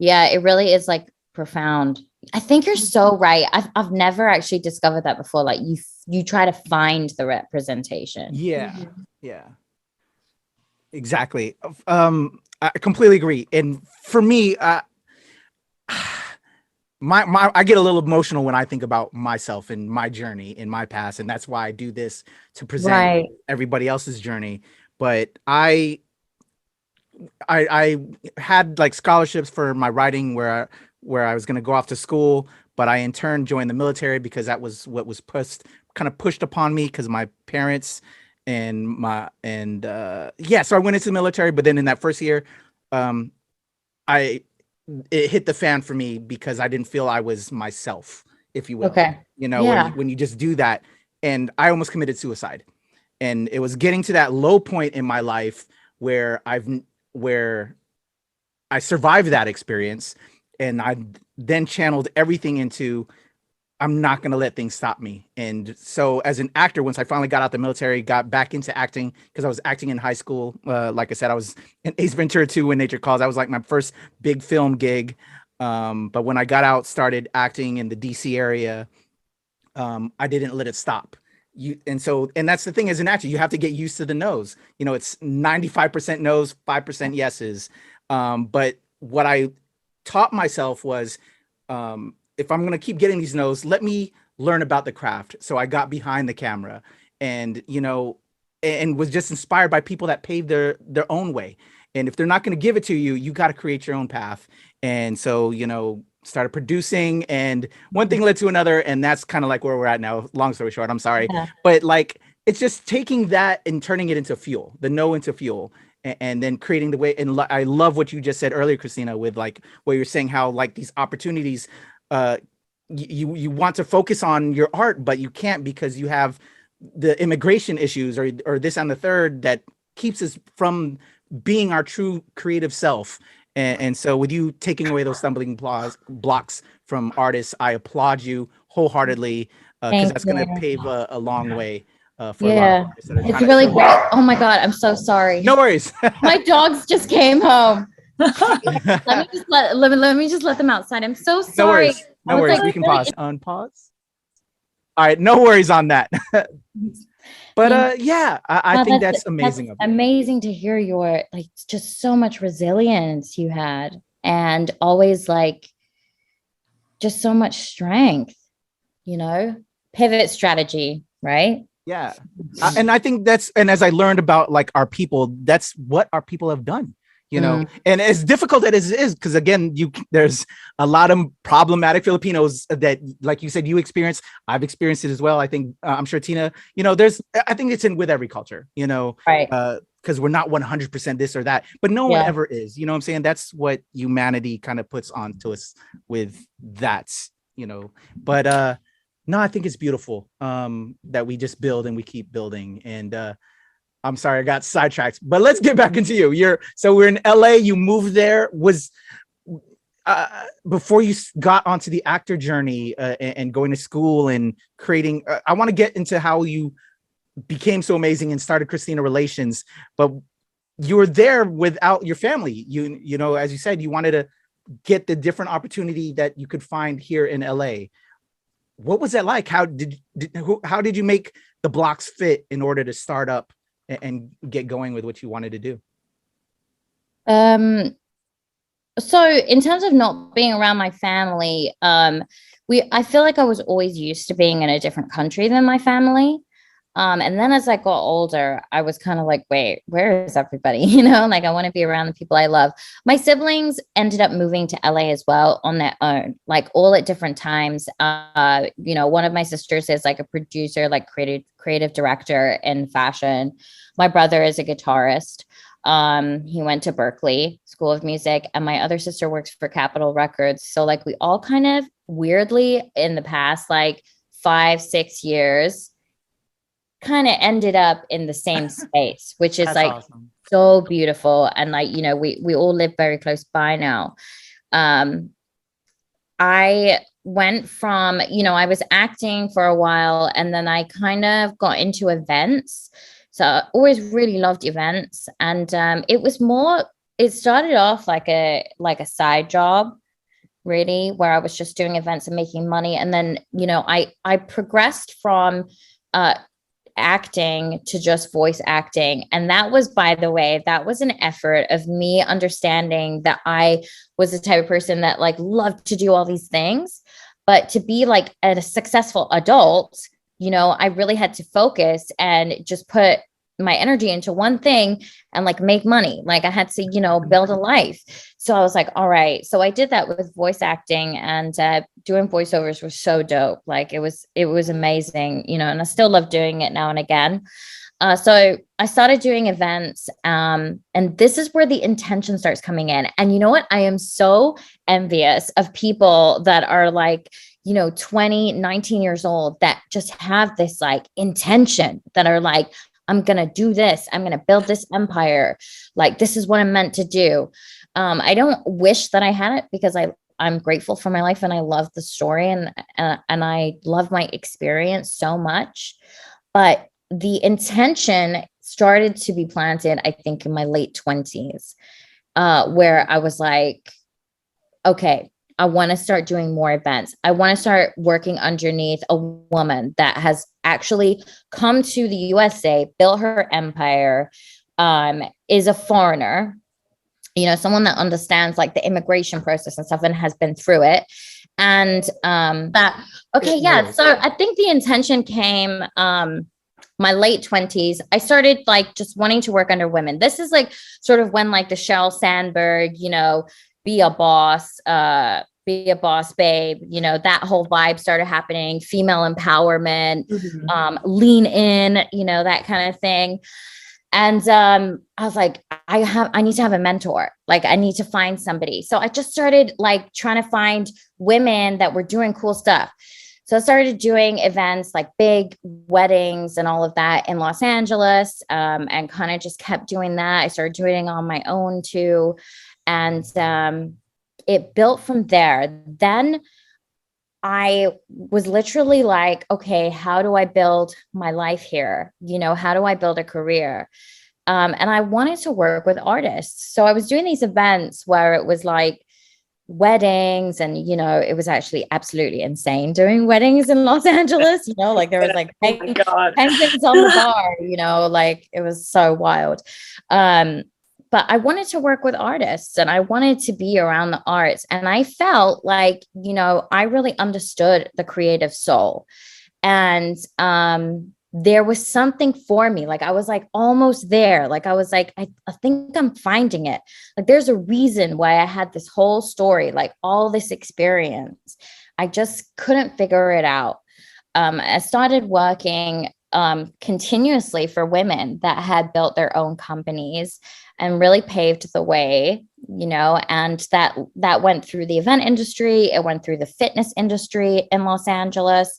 Yeah, it really is like profound. I think you're so right. I've never actually discovered that before. Like you try to find the representation. Yeah. Yeah. Exactly. I completely agree. And for me, I get a little emotional when I think about myself and my journey in my past, and that's why I do this, to present everybody else's journey. But I had like scholarships for my writing where I was going to go off to school, but I in turn joined the military because that was what was pushed upon me because my parents so I went into the military. But then in that first year, it hit the fan for me because I didn't feel I was myself, if you will. Okay. You know, when you just do that, and I almost committed suicide, and it was getting to that low point in my life where I survived that experience, and I then channeled everything into, I'm not going to let things stop me. And so as an actor, once I finally got out the military, got back into acting, because I was acting in high school. Like I said, I was in Ace Ventura 2 When Nature Calls. That was like my first big film gig. But when I got out, started acting in the DC area, I didn't let it stop. And that's the thing as an actor, you have to get used to the no's. You know, it's 95% no's, 5% yeses. But what I taught myself was, if I'm going to keep getting these no's, let me learn about the craft. So I got behind the camera and, you know, and was just inspired by people that paved their own way. And if they're not going to give it to you, you got to create your own path. And so, you know, started producing, and one thing led to another. And that's kind of like where we're at now. Long story short, I'm sorry. Yeah. But like, it's just taking that and turning it into fuel, the no into fuel. And then creating the way. And I love what you just said earlier, Christina, with like what you're saying, how like these opportunities, you want to focus on your art, but you can't because you have the immigration issues or this and the third that keeps us from being our true creative self. And so with you taking away those stumbling blocks from artists, I applaud you wholeheartedly, because that's going to pave a long way. For a lot of artists that are it's really great. Oh my God, I'm so sorry. No worries. My dogs just came home. let me just let them outside. I'm so sorry. No worries. We can pause. Unpause. All right. No worries on that. But I think that's amazing. That's amazing to hear your like just so much resilience you had, and always like just so much strength. You know, pivot strategy, right? Yeah. And I think and as I learned about like our people, that's what our people have done, you know, and as difficult as it is, because again, there's a lot of problematic Filipinos that, like you said, you experienced, I've experienced it as well. I think, I'm sure Tina, you know, I think it's with every culture, you know, right. because we're not 100% this or that, but no one Yeah. ever is, you know what I'm saying? That's what humanity kind of puts onto us with that, you know, but no, I think it's beautiful that we just build and we keep building. And I'm sorry, I got sidetracked, but let's get back into you. So we're in LA, you moved there. Was before you got onto the actor journey and going to school and creating, I want to get into how you became so amazing and started Christina Relations, but you were there without your family. You know, as you said, you wanted to get the different opportunity that you could find here in LA. What was that like? How did you make the blocks fit in order to start up and get going with what you wanted to do? So in terms of not being around my family, I feel like I was always used to being in a different country than my family. And then as I got older, I was kind of like, wait, where is everybody? You know, like I want to be around the people I love. My siblings ended up moving to LA as well on their own, like all at different times. You know, one of my sisters is like a producer, like creative director in fashion. My brother is a guitarist. He went to Berkeley School of Music, and my other sister works for Capitol Records. So like we all kind of weirdly in the past, like 5-6 years, kind of ended up in the same space, which is That's like awesome. So beautiful. And like, you know, we all live very close by now. I went from, you know, I was acting for a while, and then I kind of got into events. So I always really loved events. And it started off like a side job, really, where I was just doing events and making money. And then, you know, I progressed from acting to just voice acting. And that was, by the way, that was an effort of me understanding that I was the type of person that like loved to do all these things, but to be like a successful adult, you know, I really had to focus and just put my energy into one thing and like make money. Like I had to, you know, build a life. So I was like, all right. So I did that with voice acting, and doing voiceovers was so dope. Like it was amazing, you know, and I still love doing it now and again. So I started doing events, and this is where the intention starts coming in. And you know what? I am so envious of people that are like, you know, 20, 19 years old that just have this like intention, that are like, I'm going to do this. I'm going to build this empire. Like, this is what I'm meant to do. I don't wish that I had it, because I'm grateful for my life and I love the story, and I love my experience so much. But the intention started to be planted, I think, in my late 20s, where I was like, okay, I want to start doing more events. I want to start working underneath a woman that has actually come to the USA, built her empire, is a foreigner, you know, someone that understands like the immigration process and stuff and has been through it. And so I think the intention came my late 20s. I started like just wanting to work under women. This is like sort of when like the Sheryl Sandberg, you know, be a boss babe, you know, that whole vibe started happening, female empowerment, lean in, you know, that kind of thing. And I was like, I need to have a mentor. Like, I need to find somebody. So I just started like trying to find women that were doing cool stuff. So I started doing events like big weddings and all of that in Los Angeles, and kind of just kept doing that. I started doing it on my own too. And it built from there. Then I was literally like, okay, how do I build my life here? You know, how do I build a career? And I wanted to work with artists. So I was doing these events where it was like weddings, and, you know, it was actually absolutely insane doing weddings in Los Angeles, you know, like there was like penguins on the bar, you know, like it was so wild. But I wanted to work with artists and I wanted to be around the arts. And I felt like, you know, I really understood the creative soul. And there was something for me. Like I was like almost there. Like I was like, I think I'm finding it. Like there's a reason why I had this whole story, like all this experience. I just couldn't figure it out. I started working continuously for women that had built their own companies and really paved the way, you know, and that went through the event industry. It went through the fitness industry in Los Angeles.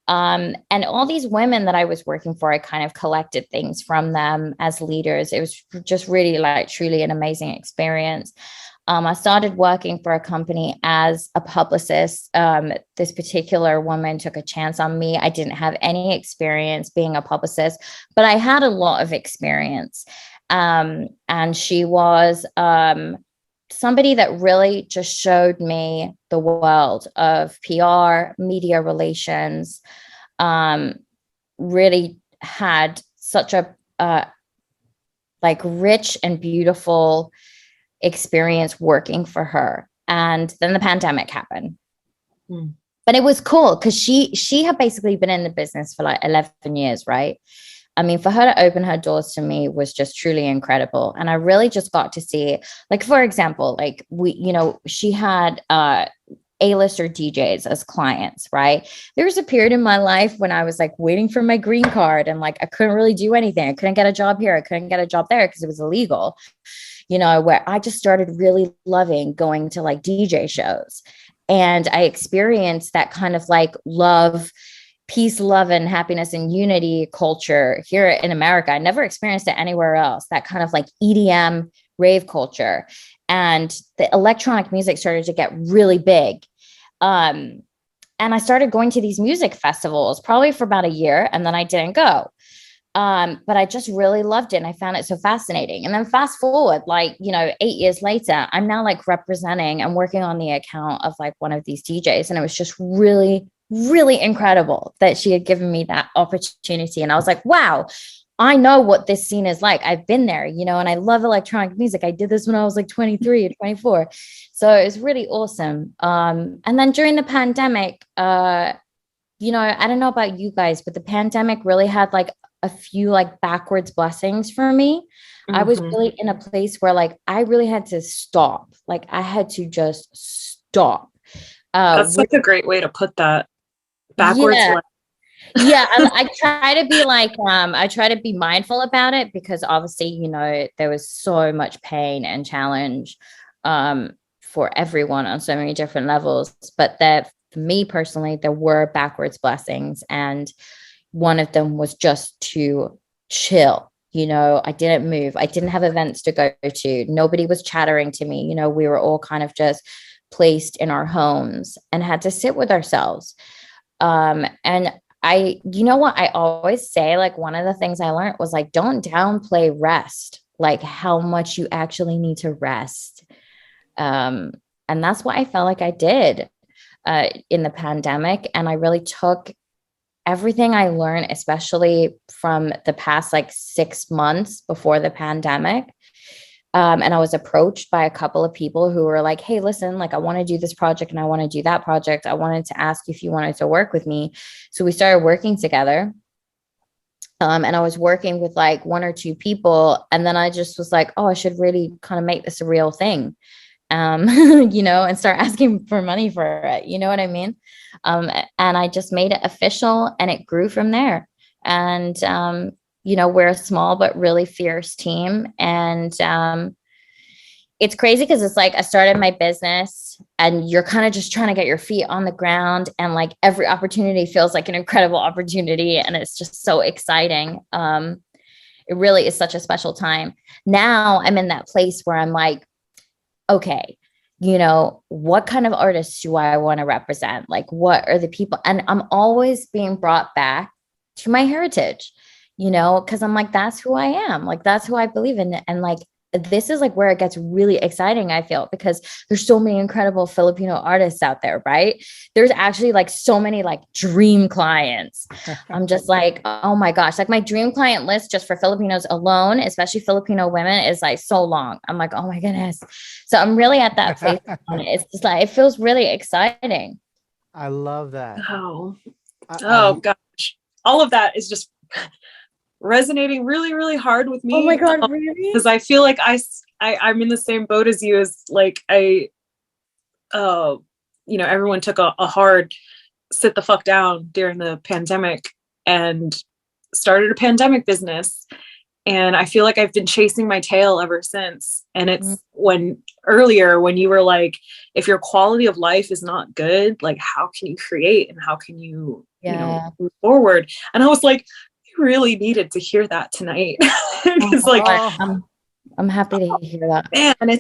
And all these women that I was working for, I kind of collected things from them as leaders. It was just really like truly an amazing experience. I started working for a company as a publicist. This particular woman took a chance on me. I didn't have any experience being a publicist, but I had a lot of experience. And she was somebody that really just showed me the world of PR, media relations, really had such a like rich and beautiful experience working for her. And then the pandemic happened. But it was cool because she had basically been in the business for like 11 years, right? I mean, for her to open her doors to me was just truly incredible. And I really just got to see, like, for example, like she had A-lister DJs as clients, right? There was a period in my life when I was like waiting for my green card and like I couldn't really do anything. I couldn't get a job here. I couldn't get a job there because it was illegal, you know, where I just started really loving going to like DJ shows. And I experienced that kind of like love, peace, love, and happiness and unity culture here in America. I never experienced it anywhere else. That kind of like EDM rave culture. And the electronic music started to get really big. And I started going to these music festivals probably for about a year, and then I didn't go. But I just really loved it. And I found it so fascinating. And then fast forward, like, 8 years later, I'm now like representing and working on the account of like one of these DJs. And it was just really, really incredible that she had given me that opportunity. And I was like, wow, I know what this scene is like. I've been there, and I love electronic music. I did this when I was like 23 or 24. So it was really awesome. And then during the pandemic, I don't know about you guys, but the pandemic really had like a few like backwards blessings for me. Mm-hmm. I was really in a place where like I really had to stop. Like I had to just stop. That's such a great way to put that. Backwards. Yeah. I try to be like, I try to be mindful about it because obviously, there was so much pain and challenge for everyone on so many different levels. But that for me personally, there were backwards blessings. And one of them was just to chill. I didn't move. I didn't have events to go to. Nobody was chattering to me. We were all kind of just placed in our homes and had to sit with ourselves. And what I always say, like one of the things I learned was like, don't downplay rest, like how much you actually need to rest. And that's what I felt like I did in the pandemic. And I really took everything I learned, especially from the past like 6 months before the pandemic. And I was approached by a couple of people who were like, hey, listen, like I want to do this project and I want to do that project. I wanted to ask if you wanted to work with me. So we started working together. And I was working with like 1 or 2 people. And then I just was like, oh, I should really kind of make this a real thing. And start asking for money for it. You know what I mean? And I just made it official and it grew from there. And, we're a small but really fierce team. And it's crazy because it's like I started my business and you're kind of just trying to get your feet on the ground. And like every opportunity feels like an incredible opportunity. And it's just so exciting. It really is such a special time. Now I'm in that place where I'm like, okay, what kind of artists do I want to represent? Like, what are the people? And I'm always being brought back to my heritage, because I'm like, that's who I am. Like, that's who I believe in. And like, this is like where it gets really exciting, I feel, because there's so many incredible Filipino artists out there, right? There's actually like so many like dream clients. I'm just like, oh my gosh, like my dream client list just for Filipinos alone, especially Filipino women, is like so long. I'm like, oh my goodness. So I'm really at that place. It's just like, it feels really exciting. I love that. Oh gosh. All of that is just resonating really, really hard with me. Oh my God, really? Because I feel like I'm in the same boat as you. As like everyone took a hard sit the fuck down during the pandemic, and started a pandemic business, and I feel like I've been chasing my tail ever since. And it's when you were like, if your quality of life is not good, like how can you create and how can you, move forward? And I was like, I really needed to hear that tonight. Because I'm happy to hear that. Man, and I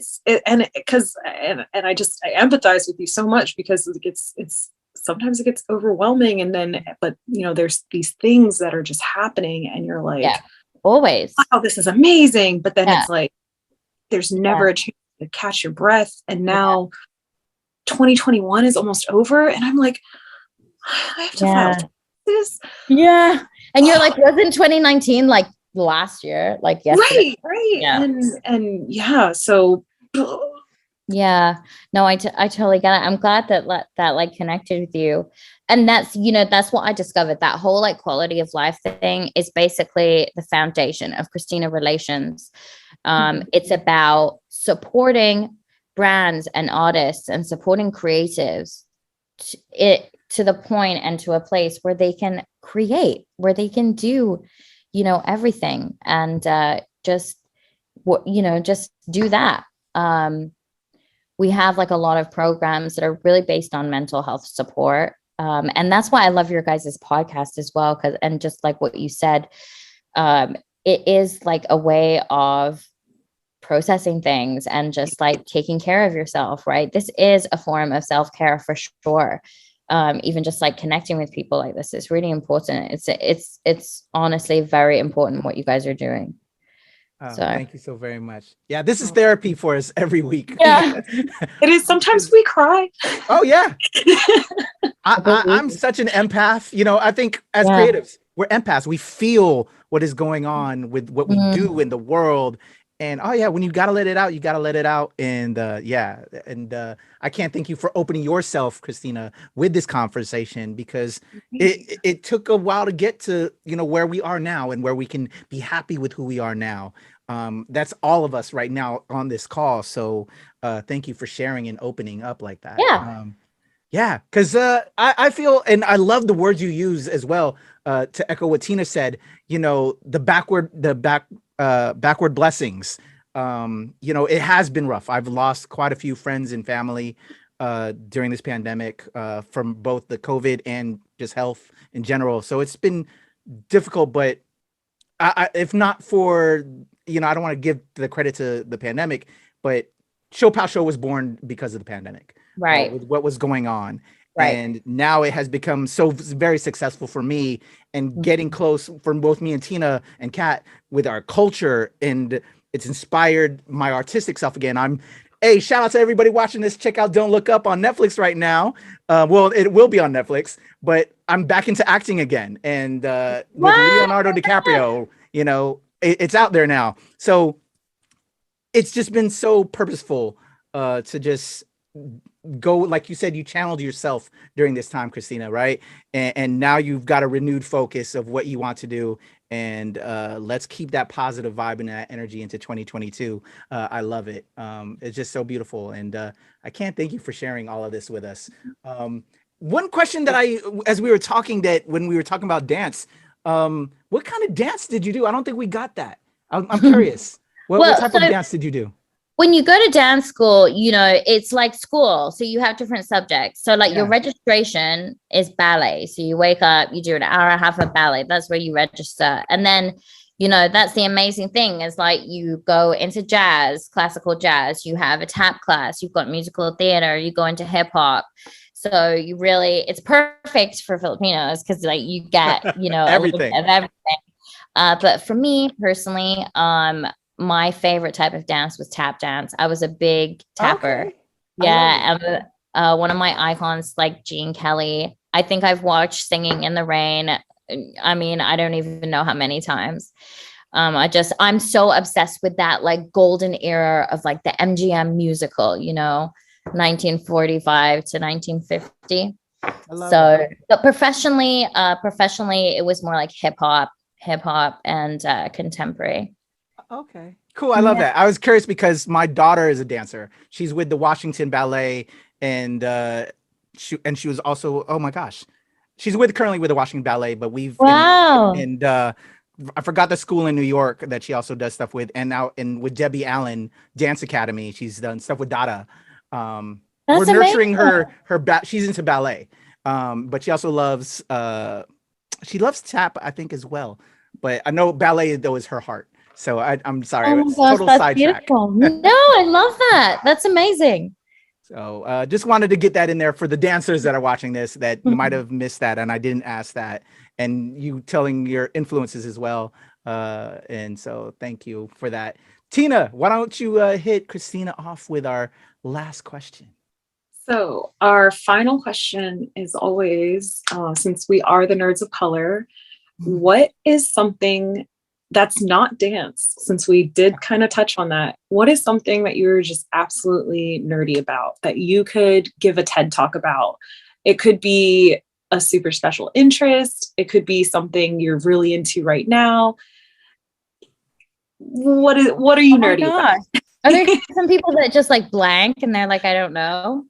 empathize with you so much, because it's sometimes it gets overwhelming, and then but there's these things that are just happening, and you're like, always, wow, this is amazing, but then it's like there's never a chance to catch your breath. And now 2021 is almost over, and I'm like, I have to file this. And you're like, wasn't 2019 like last year, like yesterday? Right. And so no, I totally get it. I'm glad that like connected with you. And that's what I discovered. That whole like quality of life thing is basically the foundation of Christina Relations. It's about supporting brands and artists and supporting creatives to the point and to a place where they can create, where they can do everything, and just do that. We have like a lot of programs that are really based on mental health support. And that's why I love your guys' podcast as well. And just like what you said, it is like a way of processing things and just like taking care of yourself, right? This is a form of self-care for sure. Even just like connecting with people like this is really important. It's honestly very important what you guys are doing. So thank you so very much. Yeah, this is therapy for us every week. Yeah, it is. Sometimes we cry. Oh yeah. I'm such an empath. I think as creatives, we're empaths. We feel what is going on with what we do in the world. And when you gotta let it out, you gotta let it out. And I can't thank you for opening yourself, Christina, with this conversation, because it took a while to get to where we are now and where we can be happy with who we are now. That's all of us right now on this call. So thank you for sharing and opening up like that. Because I feel, and I love the words you use as well, to echo what Tina said, the backward blessings. It has been rough. I've lost quite a few friends and family during this pandemic, from both the COVID and just health in general. So it's been difficult, but if not for, I don't want to give the credit to the pandemic, but ShoPowSho was born because of the pandemic, right? With what was going on. Right. And now it has become so very successful for me, and getting close from both me and Tina and Kat with our culture, and it's inspired my artistic self again. Shout out to everybody watching this. Check out Don't Look Up on Netflix right now. Well, it will be on Netflix, but I'm back into acting again. And with Leonardo DiCaprio, it's out there now. So it's just been so purposeful to just go, like you said, you channeled yourself during this time, Christina, right? And now you've got a renewed focus of what you want to do. And let's keep that positive vibe and that energy into 2022. I love it. It's just so beautiful. And I can't thank you for sharing all of this with us. One question that as we were talking, when we were talking about dance, what kind of dance did you do? I don't think we got that. I'm curious. What type of dance did you do? When you go to dance school, it's like school. So you have different subjects. So like your registration is ballet. So you wake up, you do an hour and a half of ballet. That's where you register. And then, that's the amazing thing is like you go into jazz, classical jazz, you have a tap class, you've got musical theater, you go into hip hop. So it's perfect for Filipinos because like you get, everything. A little bit of everything. But for me personally, my favorite type of dance was tap dance. I was a big tapper. Okay. Yeah. And one of my icons, like Gene Kelly, I think I've watched Singing in the Rain. I mean, I don't even know how many times. I'm so obsessed with that like golden era of like the MGM musical, 1945 to 1950. But professionally, it was more like hip hop and contemporary. Okay, cool. I love that. I was curious because my daughter is a dancer. She's with the Washington Ballet, and she was also, oh my gosh, She's currently with the Washington Ballet, but Wow. I forgot the school in New York that she also does stuff with, and now with Debbie Allen Dance Academy, she's done stuff with Dada. We're nurturing amazing. she's into ballet, but she also loves she loves tap, I think, as well. But I know ballet though is her heart. So I'm sorry, Oh my it's gosh, total that's sidetrack. beautiful. No, I love that. That's amazing. So just wanted to get that in there for the dancers that are watching this, that you might have missed that, and I didn't ask that, and you telling your influences as well. And so thank you for that. Tina, why don't you hit Christina off with our last question? So our final question is always, since we are the nerds of color, what is something that's not dance, since we did kind of touch on that? What is something that you're just absolutely nerdy about that you could give a TED talk about? It could be a super special interest. It could be something you're really into right now. What are you nerdy about? Are there some people that just like blank and they're like, I don't know?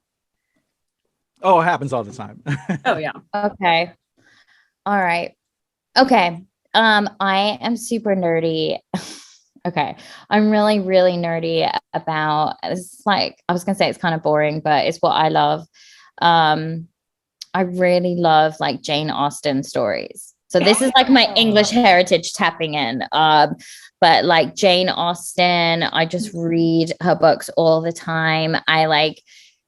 Oh, it happens all the time. Oh yeah. Okay. All right. Okay. I am super nerdy. Okay. I'm really, really nerdy about, it's like, I was going to say it's kind of boring, but it's what I love. I really love like Jane Austen stories. So this is like my English heritage tapping in. But like Jane Austen, I just read her books all the time. I like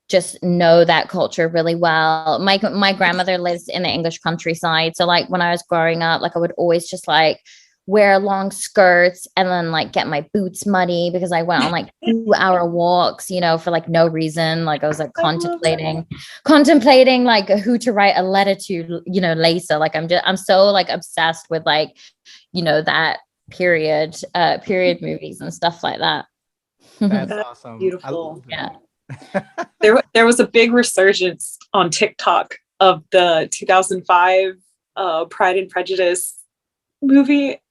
just know that culture really well. My grandmother lives in the English countryside. So like when I was growing up, like I would always just like wear long skirts and then like get my boots muddy because I went on like 2-hour walks, you know, for like no reason. Like I was like contemplating like who to write a letter to, you know, later. Like I'm so like obsessed with like, you know, that period movies and stuff like that. That's awesome. Beautiful. Yeah. There was a big resurgence on TikTok of the 2005 Pride and Prejudice movie,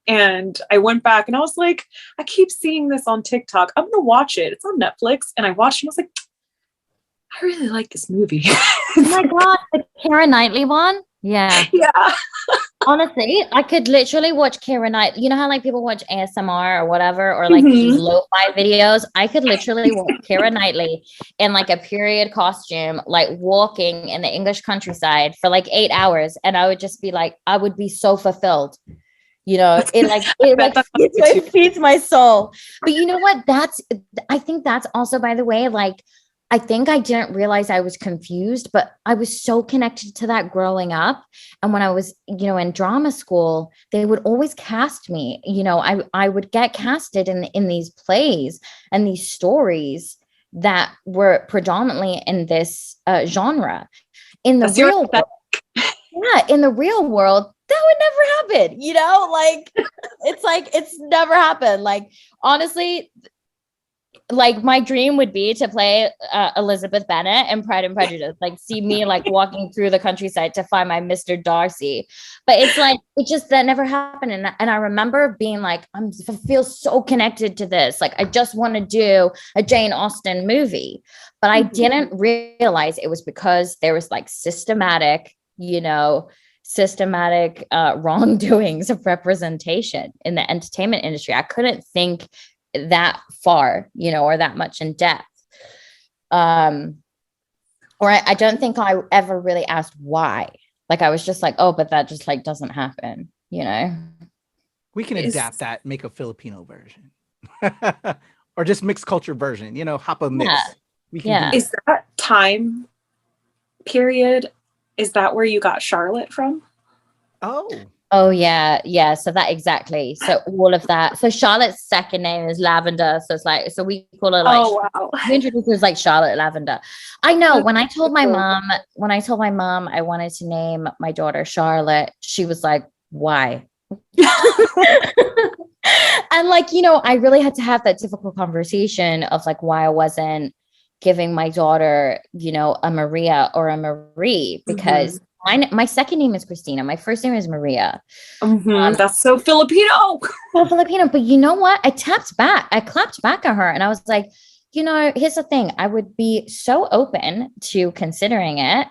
and I went back and I was like, I keep seeing this on TikTok. I'm gonna watch it. It's on Netflix, and I watched it and I was like, I really like this movie. Oh my god, the Keira Knightley one. Yeah. Honestly, I could literally watch Keira Knightley. You know how like people watch ASMR or whatever, or like these lo-fi videos? I could literally watch Keira Knightley in like a period costume, like walking in the English countryside for like 8 hours. And I would just be like, I would be so fulfilled. You know, it feeds my soul. But you know what? I think that's also, by the way, like, I think I didn't realize I was confused, but I was so connected to that growing up. And when I was, you know, in drama school, they would always cast me, you know, I would get casted in these plays and these stories that were predominantly in this genre. In the real world, in the real world, that would never happen, you know, like, it's never happened. Like, honestly, like my dream would be to play Elizabeth Bennet in Pride and Prejudice, like see me like walking through the countryside to find my Mr. Darcy. But it's like, it just, that never happened. And I remember being like, I feel so connected to this. Like, I just want to do a Jane Austen movie, but I didn't realize it was because there was like systematic wrongdoings of representation in the entertainment industry. I couldn't think that far, you know, or that much in depth. Or I don't think I ever really asked why. Like, I was just like, oh, but that just like doesn't happen, you know? We can adapt that, make a Filipino version or just mixed culture version, you know, hop a mix. Is that time period? Is that where you got Charlotte from? Oh yeah. So that exactly. So all of that. So Charlotte's second name is Lavender. So it's like, so we call her like, we introduced her as like Charlotte Lavender. I know when I told my mom I wanted to name my daughter Charlotte, she was like, why? And like, you know, I really had to have that difficult conversation of like why I wasn't giving my daughter, you know, a Maria or a Marie, because my second name is Christina. My first name is Maria. That's so Filipino. But you know what? I clapped back at her and I was like, you know, here's the thing. I would be so open to considering it,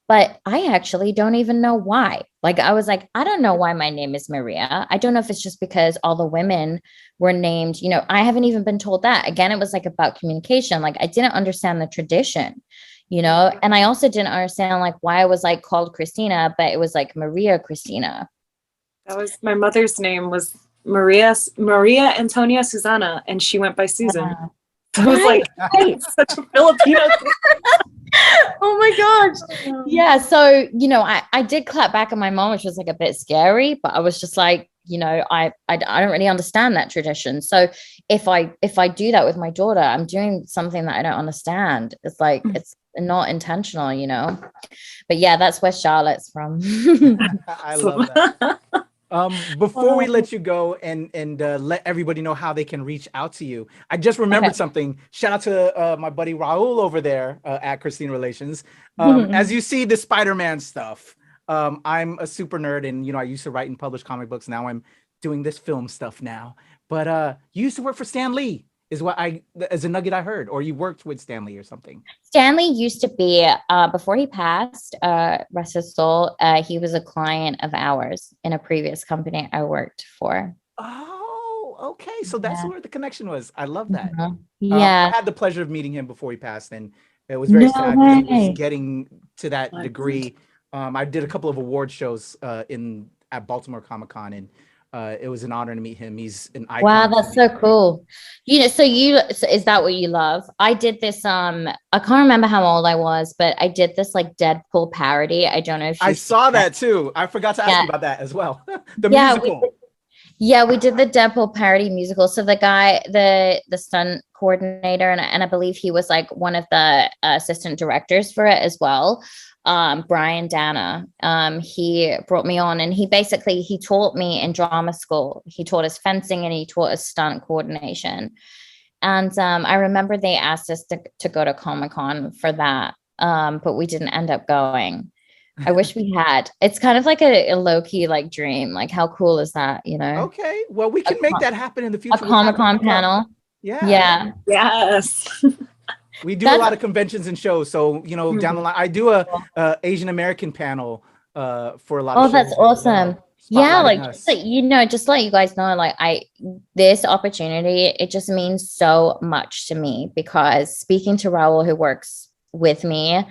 but I actually don't even know why. Like, I was like, I don't know why my name is Maria. I don't know if it's just because all the women were named, I haven't even been told that. Again, it was like about communication. Like, I didn't understand the tradition, and I also didn't understand like why I was like called Christina, but it was like Maria Christina. That was my mother's name was Maria Antonia Susana, and she went by Susan. So it was like such a Filipino thing. Oh my gosh. Yeah. So, I did clap back at my mom, which was like a bit scary, but I was just like, I don't really understand that tradition. So if I do that with my daughter, I'm doing something that I don't understand. It's like, it's not intentional, but yeah, that's where Charlotte's from. I love that. Before we let you go and let everybody know how they can reach out to you, I just remembered something. Shout out to my buddy Raul over there at Christina Relations. As you see the Spider-Man stuff, I'm a super nerd, and I used to write and publish comic books. Now I'm doing this film stuff now. But you used to work for Stan Lee, is what as a nugget I heard, or you worked with Stan Lee or something. Stanley used to be, before he passed, rest his soul, he was a client of ours in a previous company I worked for. Oh, okay. So that's where the connection was. I love that. Yeah. I had the pleasure of meeting him before he passed, and it was very sad that he was getting to that degree. I did a couple of award shows at Baltimore Comic-Con, and it was an honor to meet him. He's an icon. Wow, that's so cool. So is that what you love? I did this, I can't remember how old I was, but I did this like Deadpool parody. I don't know if I saw that too. I forgot to ask you about that as well. The musical. We did the Deadpool parody musical. So the guy, the stunt coordinator, and I believe he was like one of the assistant directors for it as well. Brian Dana, he brought me on, and he taught me in drama school. He taught us fencing, and he taught us stunt coordination. And I remember they asked us to go to Comic-Con for that, but we didn't end up going. I wish we had. It's kind of like a low-key like dream. Like, how cool is that, Okay, well, we can make that happen in the future. A Comic-Con panel. Yeah. Yes. We do a lot of conventions and shows, so down the line, I do a Asian American panel for a lot of shows. That's awesome. Yeah, like just to let you guys know, like this opportunity, it just means so much to me, because speaking to Raul, who works with me,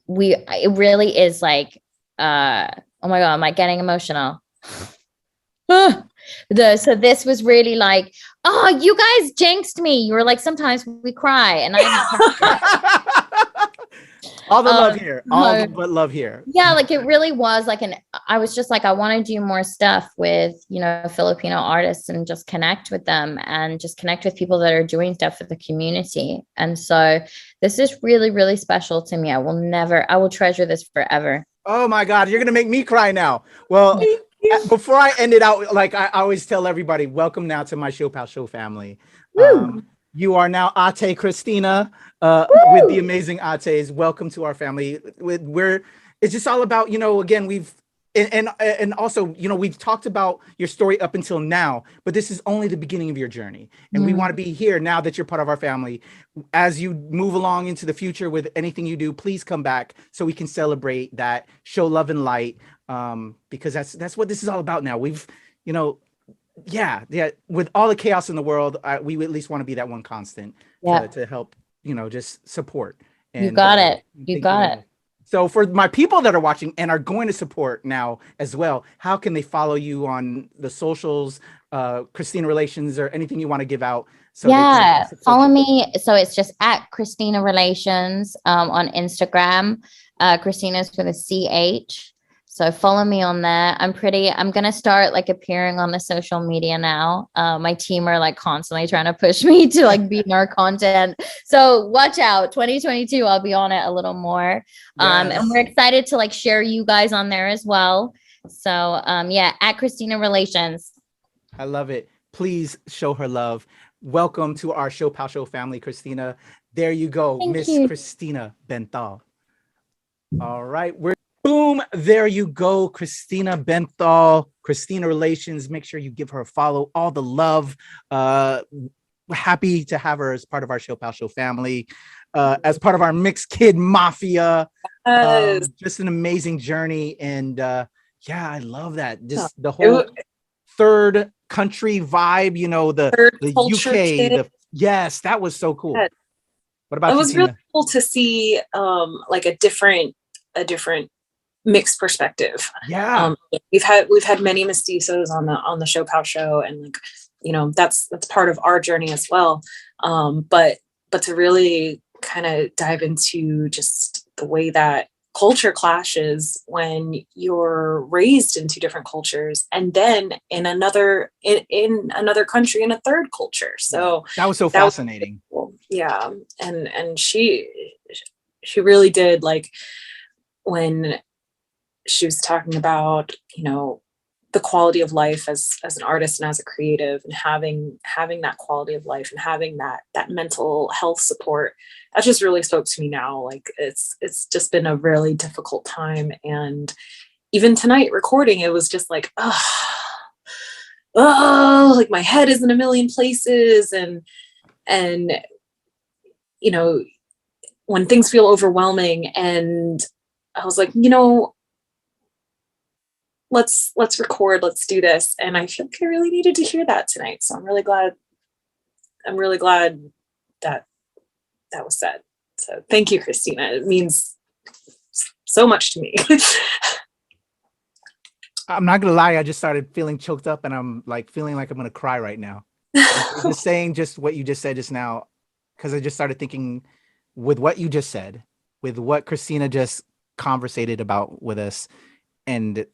it really is like oh my God, I'm like getting emotional. So this was really like, oh, you guys jinxed me. You were like, sometimes we cry, and all the love here, but love here. Yeah, like it really was like I was just like, I want to do more stuff with Filipino artists, and just connect with them, and just connect with people that are doing stuff for the community. And so this is really, really special to me. I will treasure this forever. Oh my God, you're gonna make me cry now. Well, before I end it out, like I always tell everybody, welcome now to my ShoPowSho family. You are now Ate Christina with the amazing Ates. Welcome to our family. It's just all about, again, we've and also, we've talked about your story up until now, but this is only the beginning of your journey. And we want to be here now that you're part of our family. As you move along into the future with anything you do, please come back so we can celebrate that, show love and light, because that's what this is all about now. We've, with all the chaos in the world, we at least want to be that one constant to help, just support. And, you got it. You got it. So for my people that are watching and are going to support now as well, how can they follow you on the socials, Christina Relations, or anything you want to give out? So follow me. So it's just at Christina Relations on Instagram. Christina's with a CH. So follow me on there. I'm going to start like appearing on the social media now. My team are like constantly trying to push me to like be more content. So watch out. 2022, I'll be on it a little more. And we're excited to like share you guys on there as well. So at Christina Relations. I love it. Please show her love. Welcome to our ShoPowSho family, Christina. There you go, Miss Christina Benthall. All right, boom, there you go, Christina Benthall, Christina Relations. Make sure you give her a follow, all the love. Happy to have her as part of our ShoPowSho family, as part of our Mixed Kid Mafia. Yes. Just an amazing journey. And yeah, I love that. Just the It whole wa- third country vibe, you know, the third the culture UK, kid. yes, that was so cool. Yes. What about It you, was really Tina? cool to see like a different mixed perspective. Yeah. We've had many mestizos on the ShoPowSho, and like, you know, that's part of our journey as well. But to really kind of dive into just the way that culture clashes when you're raised in two different cultures, and then in another country in a third culture. So that was so that was fascinating. cool. Yeah. And she really did, like, when she was talking about, you know, the quality of life as an artist and as a creative, and having that quality of life and having that mental health support, that just really spoke to me now. Like, it's just been a really difficult time. And even tonight recording, it was just like, like my head is in a million places. And, you know, when things feel overwhelming, and I was like, you know, let's record, let's do this. And I feel like I really needed to hear that tonight. So I'm really glad that was said. So thank you, Christina. It means so much to me. I'm not gonna lie, I just started feeling choked up, and I'm like feeling like I'm gonna cry right now. Just saying just what you just said just now, because I just started thinking with what you just said, with what Christina just conversated about with us, and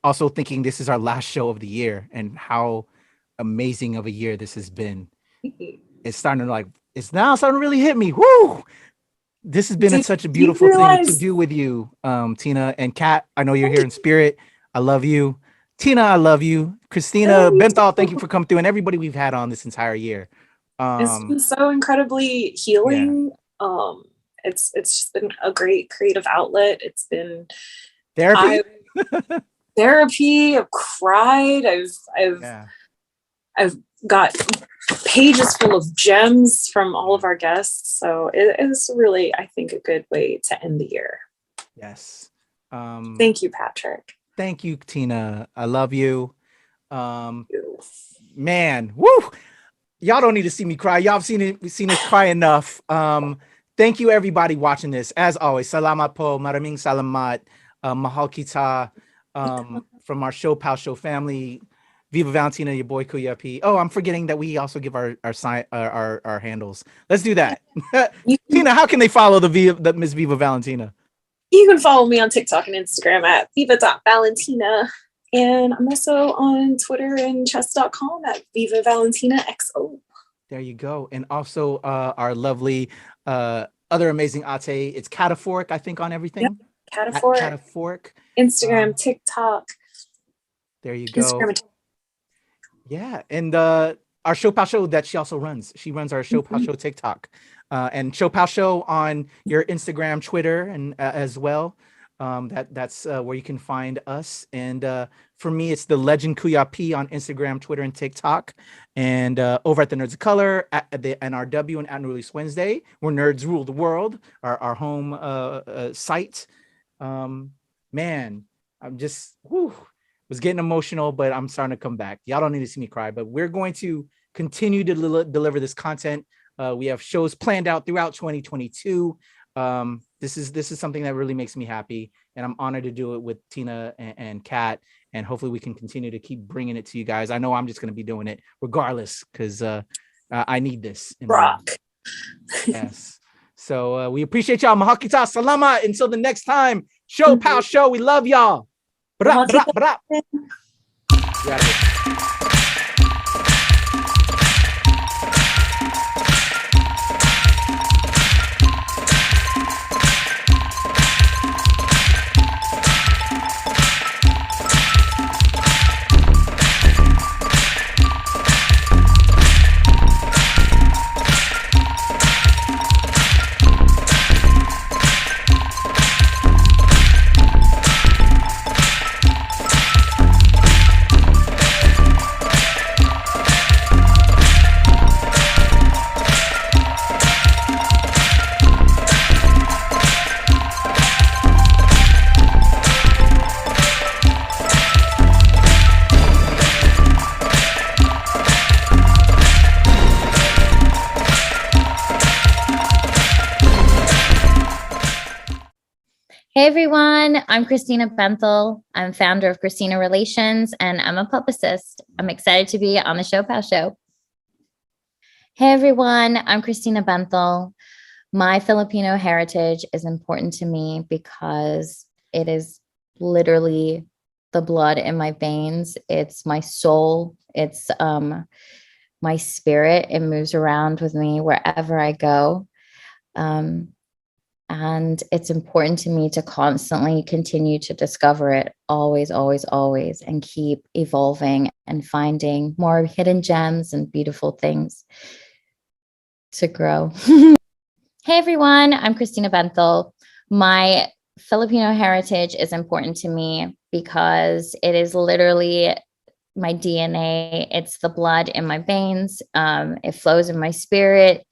also thinking this is our last show of the year and how amazing of a year this has been. It's starting to really hit me. Woo! This has been such a beautiful thing to do with you, Tina and Kat. I know you're here in spirit. I love you. Tina, I love you. Christina Benthall, thank you for coming through, and everybody we've had on this entire year. It's been so incredibly healing. Yeah. It's just been a great creative outlet. It's been therapy. Therapy. I've cried. I've got pages full of gems from all of our guests. So it is really, I think, a good way to end the year. Yes. Thank you, Patrick. Thank you, Tina. I love you. Man, woo! Y'all don't need to see me cry. Y'all have seen us cry enough. Thank you, everybody watching this. As always, salamat po, maraming salamat, mahal kita, from our ShoPowSho family. Viva Valentina, your boy Kuya P. Oh, I'm forgetting that we also give our handles. Let's do that. Tina, how can they follow the Miss Viva Valentina? You can follow me on TikTok and Instagram at viva.valentina. And I'm also on Twitter and chess.com at Viva Valentina XO. There you go. And also our lovely other amazing Ate. It's Kataphorric, I think, on everything. Yep. Kataphorric. Instagram, TikTok. There you go. Yeah. And our ShoPowSho that she also runs. She runs our ShoPowSho TikTok. And ShoPowSho on your Instagram, Twitter, and as well. That's where you can find us. And for me, it's the Legend Kuya P on Instagram, Twitter, and TikTok. And over at the Nerds of Color at the NRW and at Release Wednesday, where nerds rule the world, our home site. Man, I'm just was getting emotional, but I'm starting to come back. Y'all don't need to see me cry, but we're going to continue to deliver this content. We have shows planned out throughout 2022. This is something that really makes me happy, and I'm honored to do it with Tina and Kat, and hopefully we can continue to keep bringing it to you guys. I know I'm just going to be doing it regardless, because I need this. Rock. Yes. So we appreciate y'all. Mahal kita. Salamat. Until the next time. ShoPowSho. We love y'all. Bra, bra, bra. Hey everyone, I'm Christina Benthall. I'm founder of Christina Relations and I'm a publicist. I'm excited to be on the ShoPowSho. Hey everyone, I'm Christina Benthall. My Filipino heritage is important to me because it is literally the blood in my veins. It's my soul. It's my spirit. It moves around with me wherever I go. And it's important to me to constantly continue to discover it, always, always, always, and keep evolving and finding more hidden gems and beautiful things to grow. Hey everyone, I'm Christina Benthall. My Filipino heritage is important to me because it is literally my DNA. It's the blood in my veins. It flows in my spirit.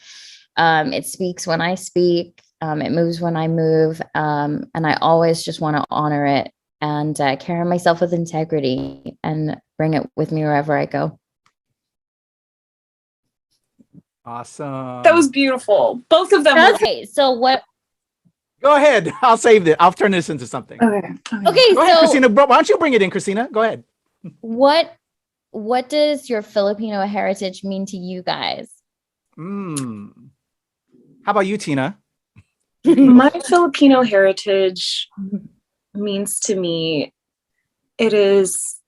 It speaks when I speak. It moves when I move. And I always just want to honor it and carry myself with integrity and bring it with me wherever I go. Awesome. That was beautiful. Both of them. Okay, so what? Go ahead. I'll save it. I'll turn this into something. Okay. Okay, Go ahead, so Christina. Why don't you bring it in, Christina? Go ahead. what does your Filipino heritage mean to you guys? How about you, Tina? My Filipino heritage means to me, it is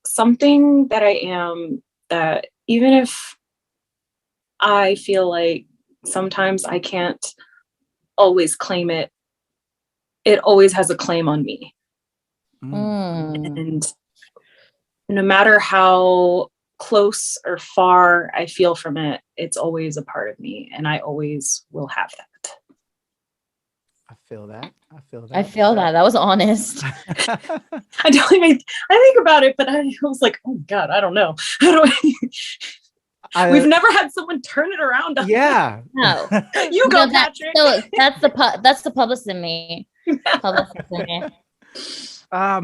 something that I am, that even if I feel like sometimes I can't always claim it, it always has a claim on me. And no matter how close or far I feel from it, it's always a part of me, and I always will have that. I feel that. I feel that. That was honest. I think about it, but I was like, oh God, I don't know. We've never had someone turn it around. Yeah. No. You go, Patrick. That's the publicist in me. Publicist in me.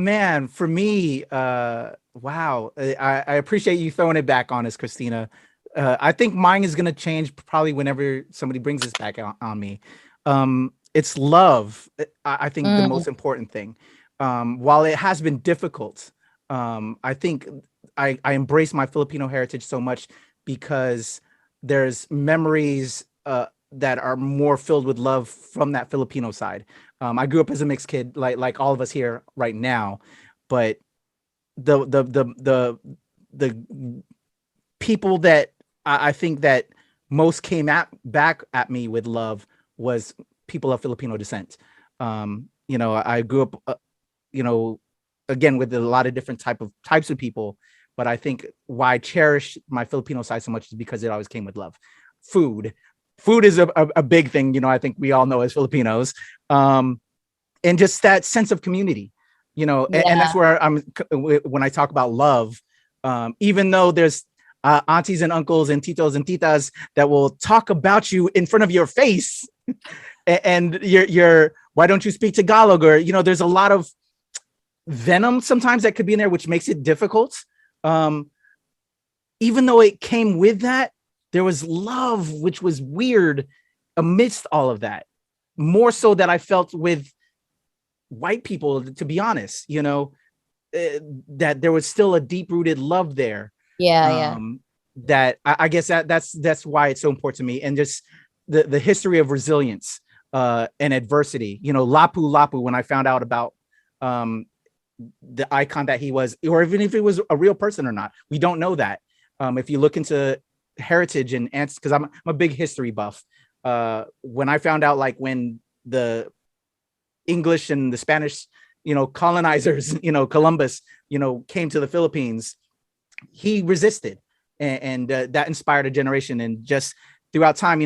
Man, for me, wow. I appreciate you throwing it back on us, Christina. I think mine is gonna change probably whenever somebody brings this back on me. It's love. I think the most important thing. While it has been difficult, I think I embrace my Filipino heritage so much because there's memories that are more filled with love from that Filipino side. I grew up as a mixed kid, like all of us here right now, but the people that I think that most came back at me with love was people of Filipino descent. I grew up, again with a lot of different types of people, but I think why I cherish my Filipino side so much is because it always came with love. Food is a big thing, I think we all know as Filipinos, and just that sense of community, and that's where I'm when I talk about love. Even though there's aunties and uncles and titos and titas that will talk about you in front of your face, and you're why don't you speak Tagalog, or there's a lot of venom sometimes that could be in there, which makes it difficult. Even though it came with that, there was love, which was weird amidst all of that, more so that I felt with white people, to be honest, that there was still a deep rooted love there. That I guess that's why it's so important to me. And just the history of resilience and adversity, Lapu Lapu, when I found out about the icon that he was, or even if it was a real person or not, we don't know that. If you look into heritage and because I'm a big history buff, when I found out, like, when the English and the Spanish, colonizers, Columbus, came to the Philippines, he resisted, and that inspired a generation. And just throughout time,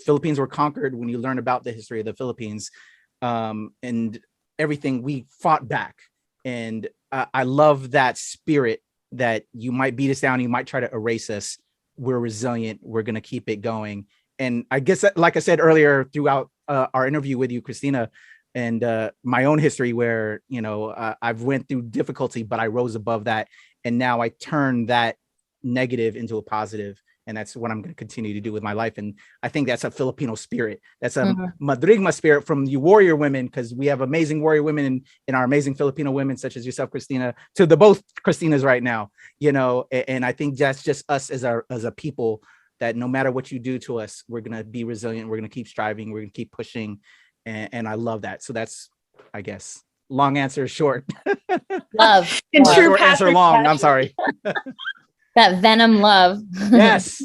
Philippines were conquered. When you learn about the history of the Philippines, and everything, we fought back. And I love that spirit, that you might beat us down, you might try to erase us, we're resilient, we're going to keep it going. And I guess, like I said earlier throughout our interview with you, Christina, and my own history, where I've went through difficulty, but I rose above that, and now I turn that negative into a positive, And that's what I'm going to continue to do with my life. And I think that's a Filipino spirit. That's a Madrigma spirit from you warrior women, because we have amazing warrior women in our amazing Filipino women, such as yourself, Christina, to the both Christinas right now, you know, and I think that's just us as a people, that no matter what you do to us, we're going to be resilient. We're going to keep striving. We're going to keep pushing. And I love that. So that's, I guess, long answer short. Love. And true Short answer Patrick long. fashion. I'm sorry. That venom love. Yes.